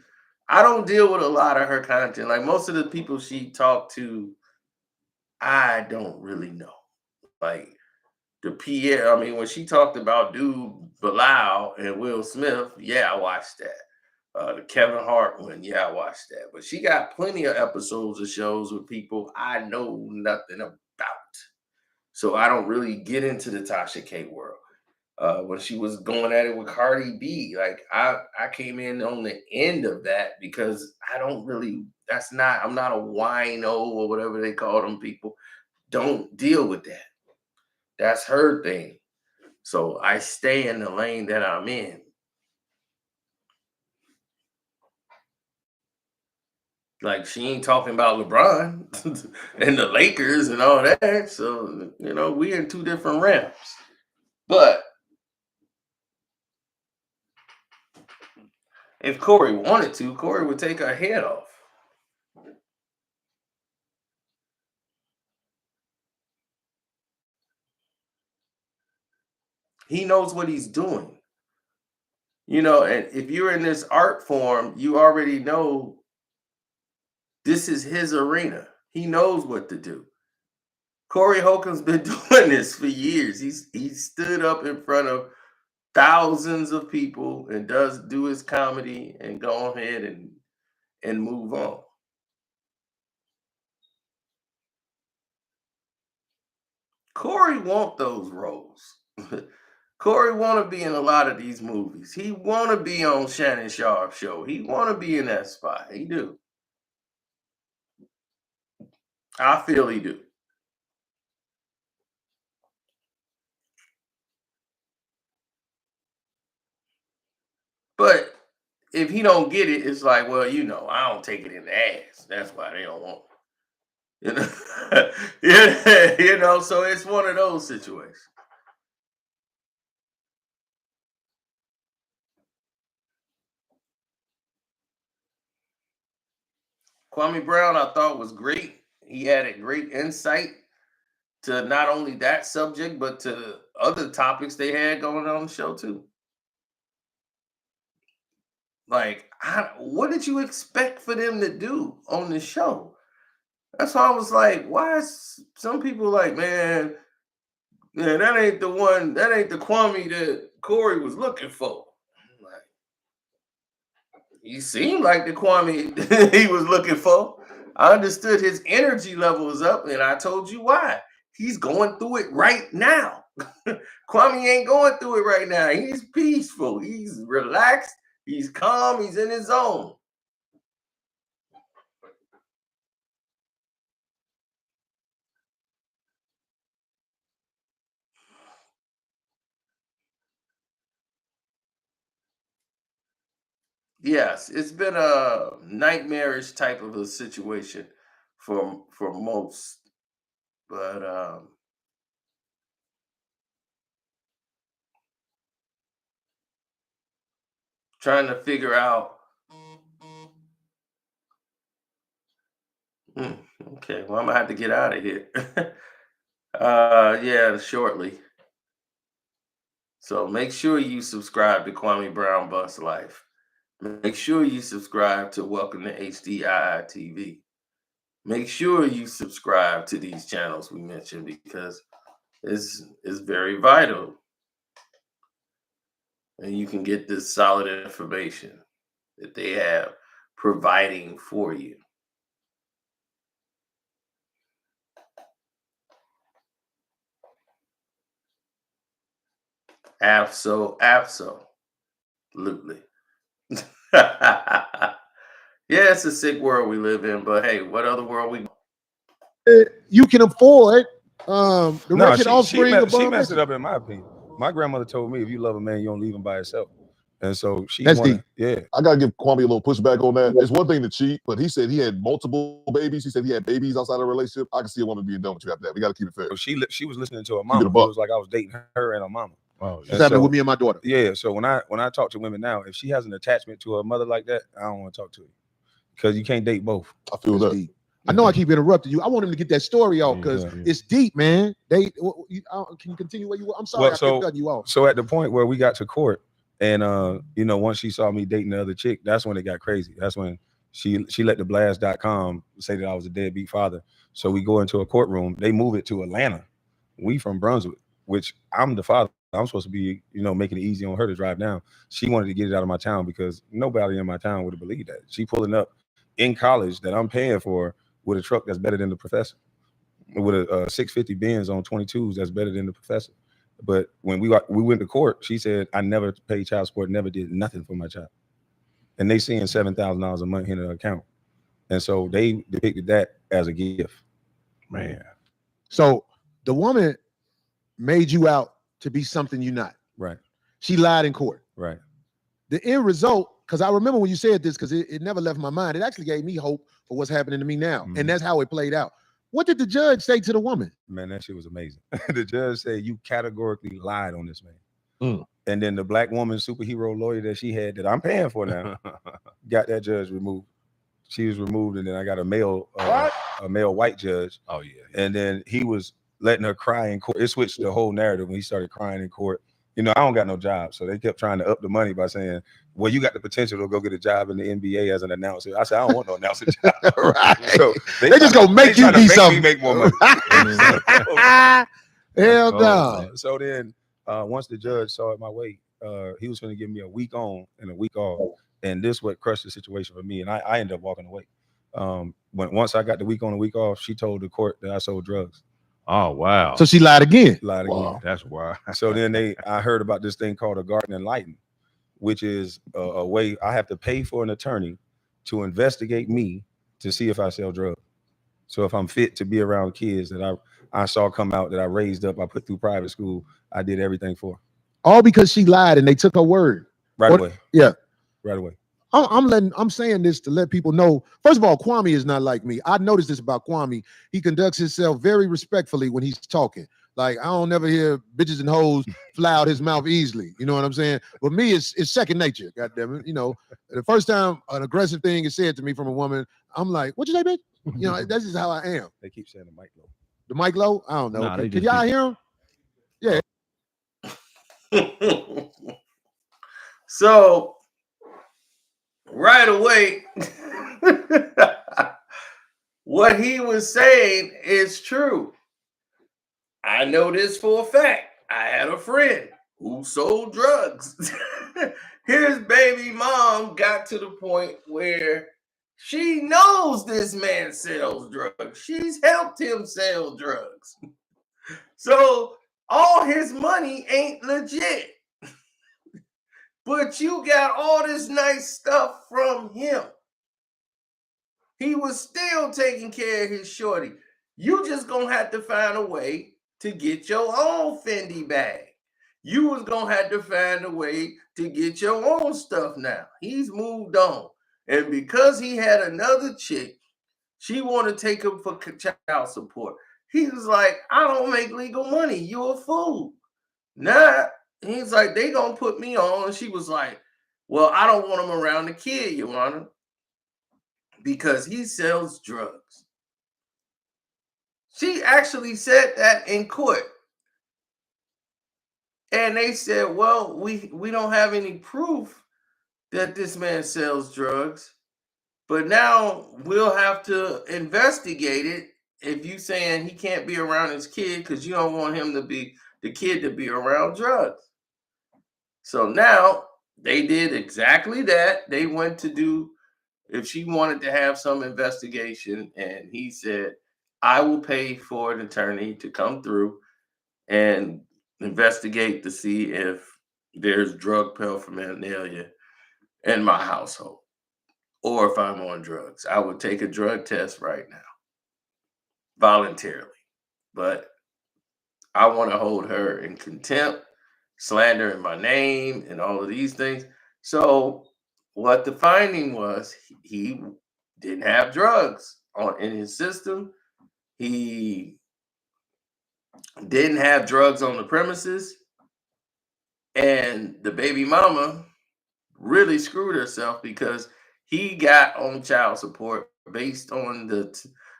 A: I don't deal with a lot of her content. Like most of the people she talked to, I don't really know. Like the Pierre, I mean, when she talked about dude Bilal and Will Smith, yeah, I watched that. The Kevin Hart one, yeah, I watched that. But she got plenty of episodes of shows with people I know nothing about. So I don't really get into the Tasha K world. When she was going at it with Cardi B, like I came in on the end of that because I don't really, I'm not a wino or whatever they call them people. Don't deal with that. That's her thing. So I stay in the lane that I'm in. Like she ain't talking about LeBron and the Lakers and all that. So, we in two different realms. But if Corey wanted to, Corey would take her head off. He knows what he's doing. And if you're in this art form, you already know this is his arena. He knows what to do. Corey Holcomb's been doing this for years. He stood up in front of thousands of people and do his comedy and go ahead and move on. Corey want those roles. Corey want to be in a lot of these movies. He want to be on Shannon Sharp's show. He want to be in that spot. He do. I feel he do. But if he don't get it, it's like, well, I don't take it in the ass. That's why they don't want it. Yeah, so it's one of those situations. Kwame Brown, I thought was great. He added great insight to not only that subject, but to other topics they had going on the show too. Like, what did you expect for them to do on the show? That's why I was like, why is some people like, man, that ain't the Kwame that Corey was looking for. Like, he seemed like the Kwame he was looking for. I understood his energy level was up, and I told you why. He's going through it right now. Kwame ain't going through it right now. He's peaceful. He's relaxed. He's calm. He's in his zone. Yes, it's been a nightmarish type of a situation for most, but trying to figure out. Okay, well, I'm gonna have to get out of here. Yeah, shortly. So make sure you subscribe to Kwame Brown Bus Life. Make sure you subscribe to Welcome to HDII TV. Make sure you subscribe to these channels we mentioned because it's very vital. And you can get this solid information that they have providing for you. Absolutely. Yeah, it's a sick world we live in, but hey, what other world we
B: you can afford the wretched offspring of
C: she messed it up in my opinion. My grandmother told me if you love a man, you don't leave him by himself. And so
B: That's deep.
C: Yeah.
D: I gotta give Kwame a little pushback on that. It's one thing to cheat, but he said he had multiple babies. He said he had babies outside of a relationship. I can see a woman being done with you after that. We gotta keep it fair.
C: So she was listening to her mama. It was like I was dating her and her mama.
B: Oh, that's happening with me and my daughter.
C: Yeah. So when I talk to women now, if she has an attachment to her mother like that, I don't want to talk to her because you can't date both.
D: I feel that.
B: I know I keep interrupting you. I want him to get that story off because it's deep, man. Can you continue where you were? I'm sorry, I kept cutting you off.
C: So at the point where we got to court, and once she saw me dating the other chick, that's when it got crazy. That's when she let the blast.com say that I was a deadbeat father. So we go into a courtroom. They move it to Atlanta. We from Brunswick, which I'm the father. I'm supposed to be, making it easy on her to drive down. She wanted to get it out of my town because nobody in my town would have believed that. She pulling up in college that I'm paying for with a truck that's better than the professor, with a 650 Benz on 22s that's better than the professor. But when we went to court, she said I never paid child support, never did nothing for my child, and they seeing $7,000 a month in her account, and so they depicted that as a gift. Man,
B: so the woman made you out to be something you're not.
C: Right.
B: She lied in court.
C: Right.
B: The end result, because I remember when you said this, because it never left my mind. It actually gave me hope for what's happening to me now, and that's how it played out. What did the judge say to the woman?
C: Man, that shit was amazing. The judge said, you categorically lied on this man. And then the black woman superhero lawyer that she had that I'm paying for now got that judge removed. She was removed, and then I got a male white judge.
F: Oh, yeah.
C: And then he was letting her cry in court. It switched the whole narrative when he started crying in court. I don't got no job. So they kept trying to up the money by saying, well, you got the potential to go get a job in the NBA as an announcer. I said, I don't want no announcer job.
B: Right.
C: So
B: they just gonna make you be something.
C: Make more money.
B: Hell no.
C: So then once the judge saw it my way, he was going to give me a week on and a week off. And this what crushed the situation for me. And I ended up walking away. Once I got the week on and week off, she told the court that I sold drugs.
F: Oh, wow.
B: So she lied again.
C: Wow.
F: That's wild.
C: So then I heard about this thing called a Garden and Lighten, which is a way I have to pay for an attorney to investigate me to see if I sell drugs. So if I'm fit to be around kids that I saw come out, that I raised up, I put through private school, I did everything for.
B: All because she lied and they took her word.
C: Away.
B: Yeah.
C: Right away.
B: I'm saying this to let people know. First of all, Kwame is not like me. I noticed this about Kwame. He conducts himself very respectfully when he's talking. Like I don't never hear bitches and hoes fly out his mouth easily. You know what I'm saying? But me, it's second nature. God damn it. The first time an aggressive thing is said to me from a woman, I'm like, what you say, bitch? That's just how I am.
C: They keep saying the mic low.
B: The mic low? I don't know.
F: Nah,
B: Can y'all hear him? Yeah.
A: So right away, what he was saying is true. I know this for a fact. I had a friend who sold drugs. His baby mom got to the point where she knows this man sells drugs. She's helped him sell drugs. So all his money ain't legit. But you got all this nice stuff from him. He was still taking care of his shorty. You just gonna have to find a way to get your own Fendi bag. You was gonna have to find a way to get your own stuff now. He's moved on. And because he had another chick, she wanted to take him for child support. He was like, I don't make legal money. You a fool. Nah. He's like, they gonna put me on. And she was like, well, I don't want him around the kid, Your Honor, because he sells drugs. She actually said that in court. And they said, well, we don't have any proof that this man sells drugs, but now we'll have to investigate it if you saying he can't be around his kid because you don't want him to be the kid to be around drugs. So now they did exactly that. They went to do, if she wanted to have some investigation, and he said, I will pay for an attorney to come through and investigate to see if there's drug paraphernalia in my household or if I'm on drugs. I would take a drug test right now voluntarily, but I want to hold her in contempt, slandering my name and all of these things. So what the finding was, he didn't have drugs in his system. He didn't have drugs on the premises. And the baby mama really screwed herself because he got on child support based on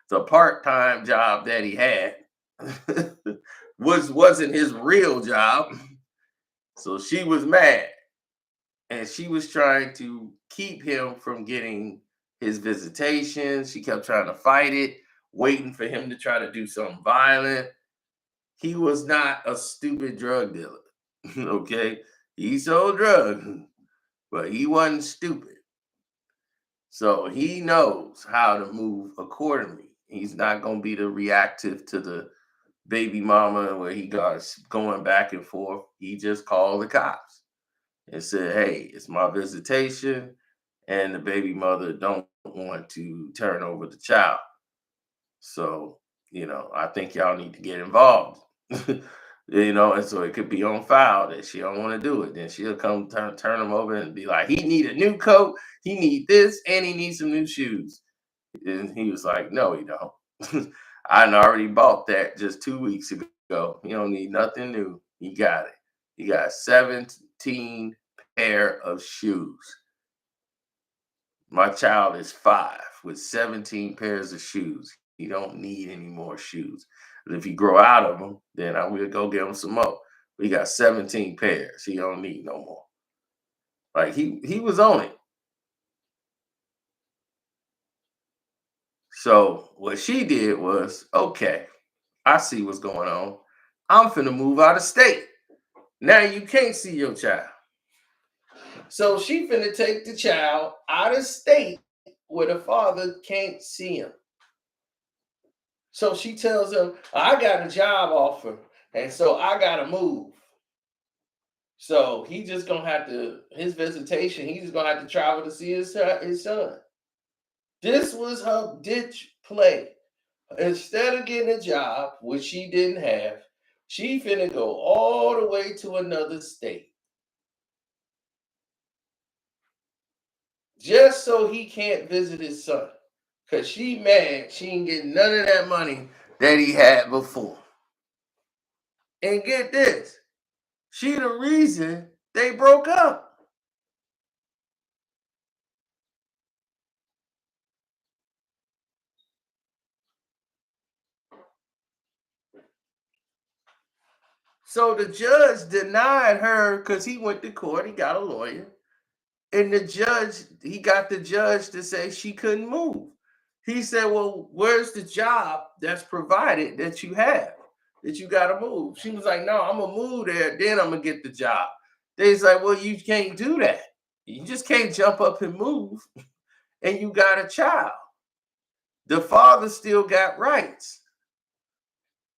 A: the part-time job that he had wasn't his real job. So she was mad, and she was trying to keep him from getting his visitation. She kept trying to fight it, waiting for him to try to do something violent. He was not a stupid drug dealer. Okay, he sold drugs, but he wasn't stupid. So he knows how to move accordingly. He's not going to be the reactive to the baby mama where he goes going back and forth. He just called the cops and said, "Hey, it's my visitation, and the baby mother don't want to turn over the child. So, I think y'all need to get involved." And so it could be on file that she don't want to do it. Then she'll come turn him over and be like, "He need a new coat, he need this, and he needs some new shoes." And he was like, "No, he don't." I already bought that just 2 weeks ago. He don't need nothing new. He got it. He got 17 pair of shoes. My child is 5 with 17 pairs of shoes. He don't need any more shoes. But if he grow out of them, then I will go get him some more. But he got 17 pairs. He don't need no more. Like he was on it. So what she did was, okay, I see what's going on. I'm finna move out of state. Now you can't see your child. So she finna take the child out of state where the father can't see him. So she tells him, "I got a job offer, and so I gotta move." So he just gonna have to, his visitation, he's just gonna have to travel to see his son. This was her ditch play. Instead of getting a job, which she didn't have, she finna go all the way to another state. Just so he can't visit his son. Because she mad she ain't getting none of that money that he had before. And get this, she the reason they broke up. So the judge denied her because he went to court, he got a lawyer. And he got the judge to say she couldn't move. He said, "Well, where's the job that's provided that you have, that you got to move?" She was like, "No, I'm going to move there, then I'm going to get the job." They's like, "Well, you can't do that. You just can't jump up and move, and you got a child. The father still got rights.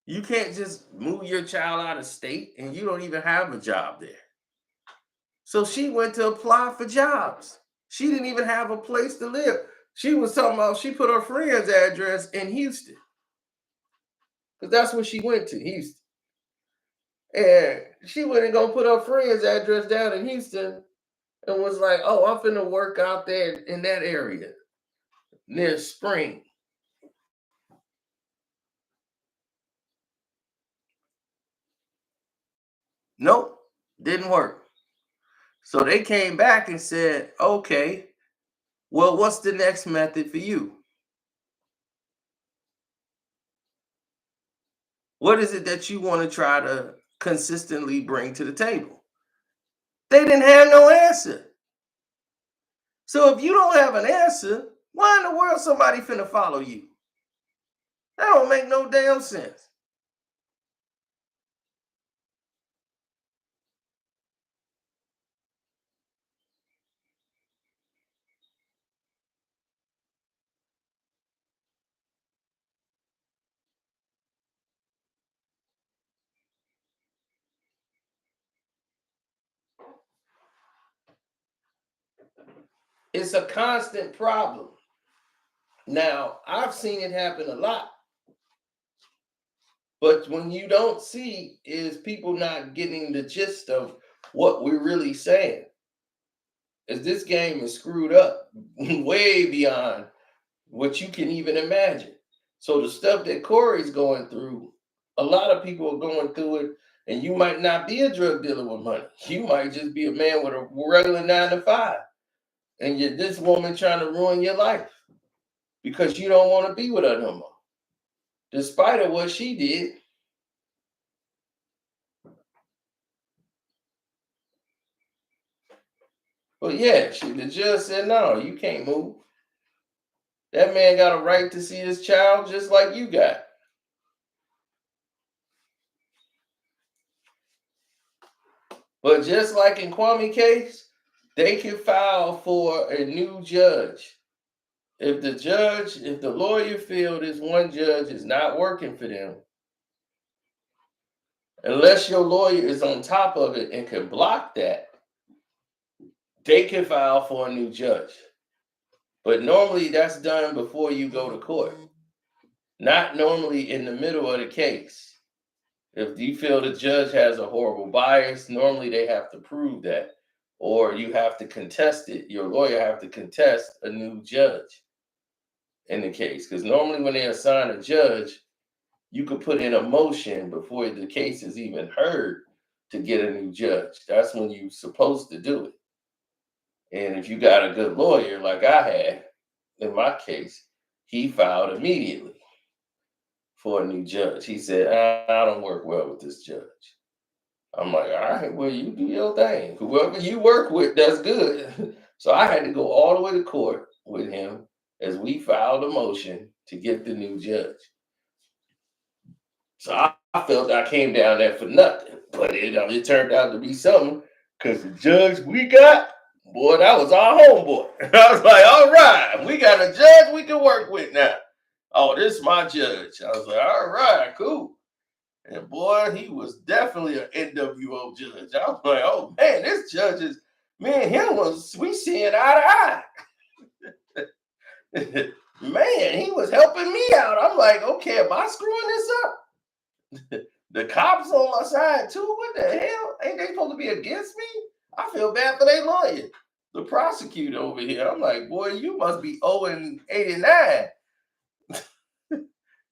A: You can't just move your child out of state, and you don't even have a job there." So she went to apply for jobs. She didn't even have a place to live. She was talking about she put her friend's address in Houston. Because that's where she went to, Houston. And she went and go put her friend's address down in Houston and was like, "Oh, I'm finna work out there in that area near Spring." Nope, didn't work. So they came back and said, "Okay, well, what's the next method for you? What is it that you want to try to consistently bring to the table?" They didn't have no answer. So if you don't have an answer, why in the world somebody finna follow you? That don't make no damn sense. It's a constant problem. Now, I've seen it happen a lot. But when you don't see is people not getting the gist of what we're really saying. Is this game is screwed up way beyond what you can even imagine. So the stuff that Corey's going through, a lot of people are going through it, and you might not be a drug dealer with money. You might just be a man with a regular 9 to 5, and you're this woman trying to ruin your life because you don't want to be with her no more. despite of what she did. But yeah, the judge said, no, you can't move. That man got a right to see his child just like you got. But just like in Kwame case, they can file for a new judge. If the lawyer feel this one judge is not working for them, unless your lawyer is on top of it and can block that, they can file for a new judge. But normally that's done before you go to court, not normally in the middle of the case. If you feel the judge has a horrible bias, normally they have to prove that, or you have to contest it. Your lawyer have to contest a new judge in the case. Because normally when they assign a judge, you could put in a motion before the case is even heard to get a new judge. That's when you're supposed to do it. And if you got a good lawyer like I had, in my case, he filed immediately for a new judge. He said, I don't work well with this judge. I'm like, all right, well, you do your thing. Whoever you work with, that's good. So I had to go all the way to court with him as we filed a motion to get the new judge. So I felt I came down there for nothing. But it turned out to be something, because the judge we got, boy, that was our homeboy. I was like, all right, we got a judge we can work with now. Oh, this is my judge. I was like, all right, cool. And boy, he was definitely an NWO judge. I was like, oh man, this judge is, me and him we seeing eye to eye. Man, he was helping me out. I'm like, okay, am I screwing this up? The cops on my side too. What the hell? Ain't they supposed to be against me? I feel bad for their lawyer, the prosecutor over here. I'm like, boy, you must be 0-89.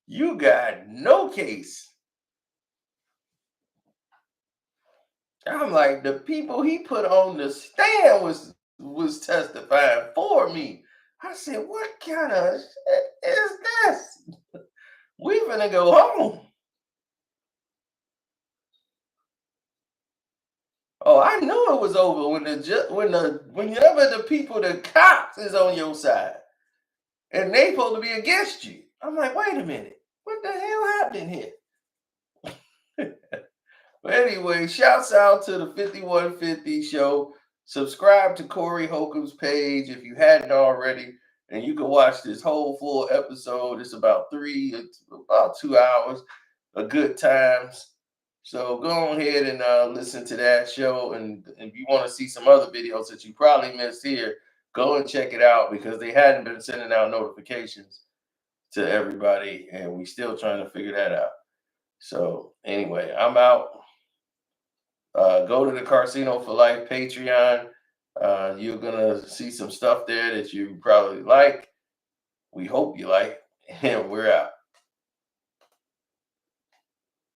A: You got no case. I'm like, the people he put on the stand was testifying for me. I said, what kind of shit is this? We finna go home. Oh, I knew it was over whenever the people, the cops is on your side and they supposed to be against you. I'm like, wait a minute, what the hell happened here? But anyway, shouts out to the 5150 show. Subscribe to Corey Holcomb's page if you hadn't already, and you can watch this whole full episode. It's about 2 hours of good times. So go ahead and listen to that show. And if you want to see some other videos that you probably missed here, go and check it out, because they hadn't been sending out notifications to everybody, and we still trying to figure that out. So anyway, I'm out. Go to the Casino for Life Patreon. You're gonna see some stuff there that you probably like. We hope you like, and we're out.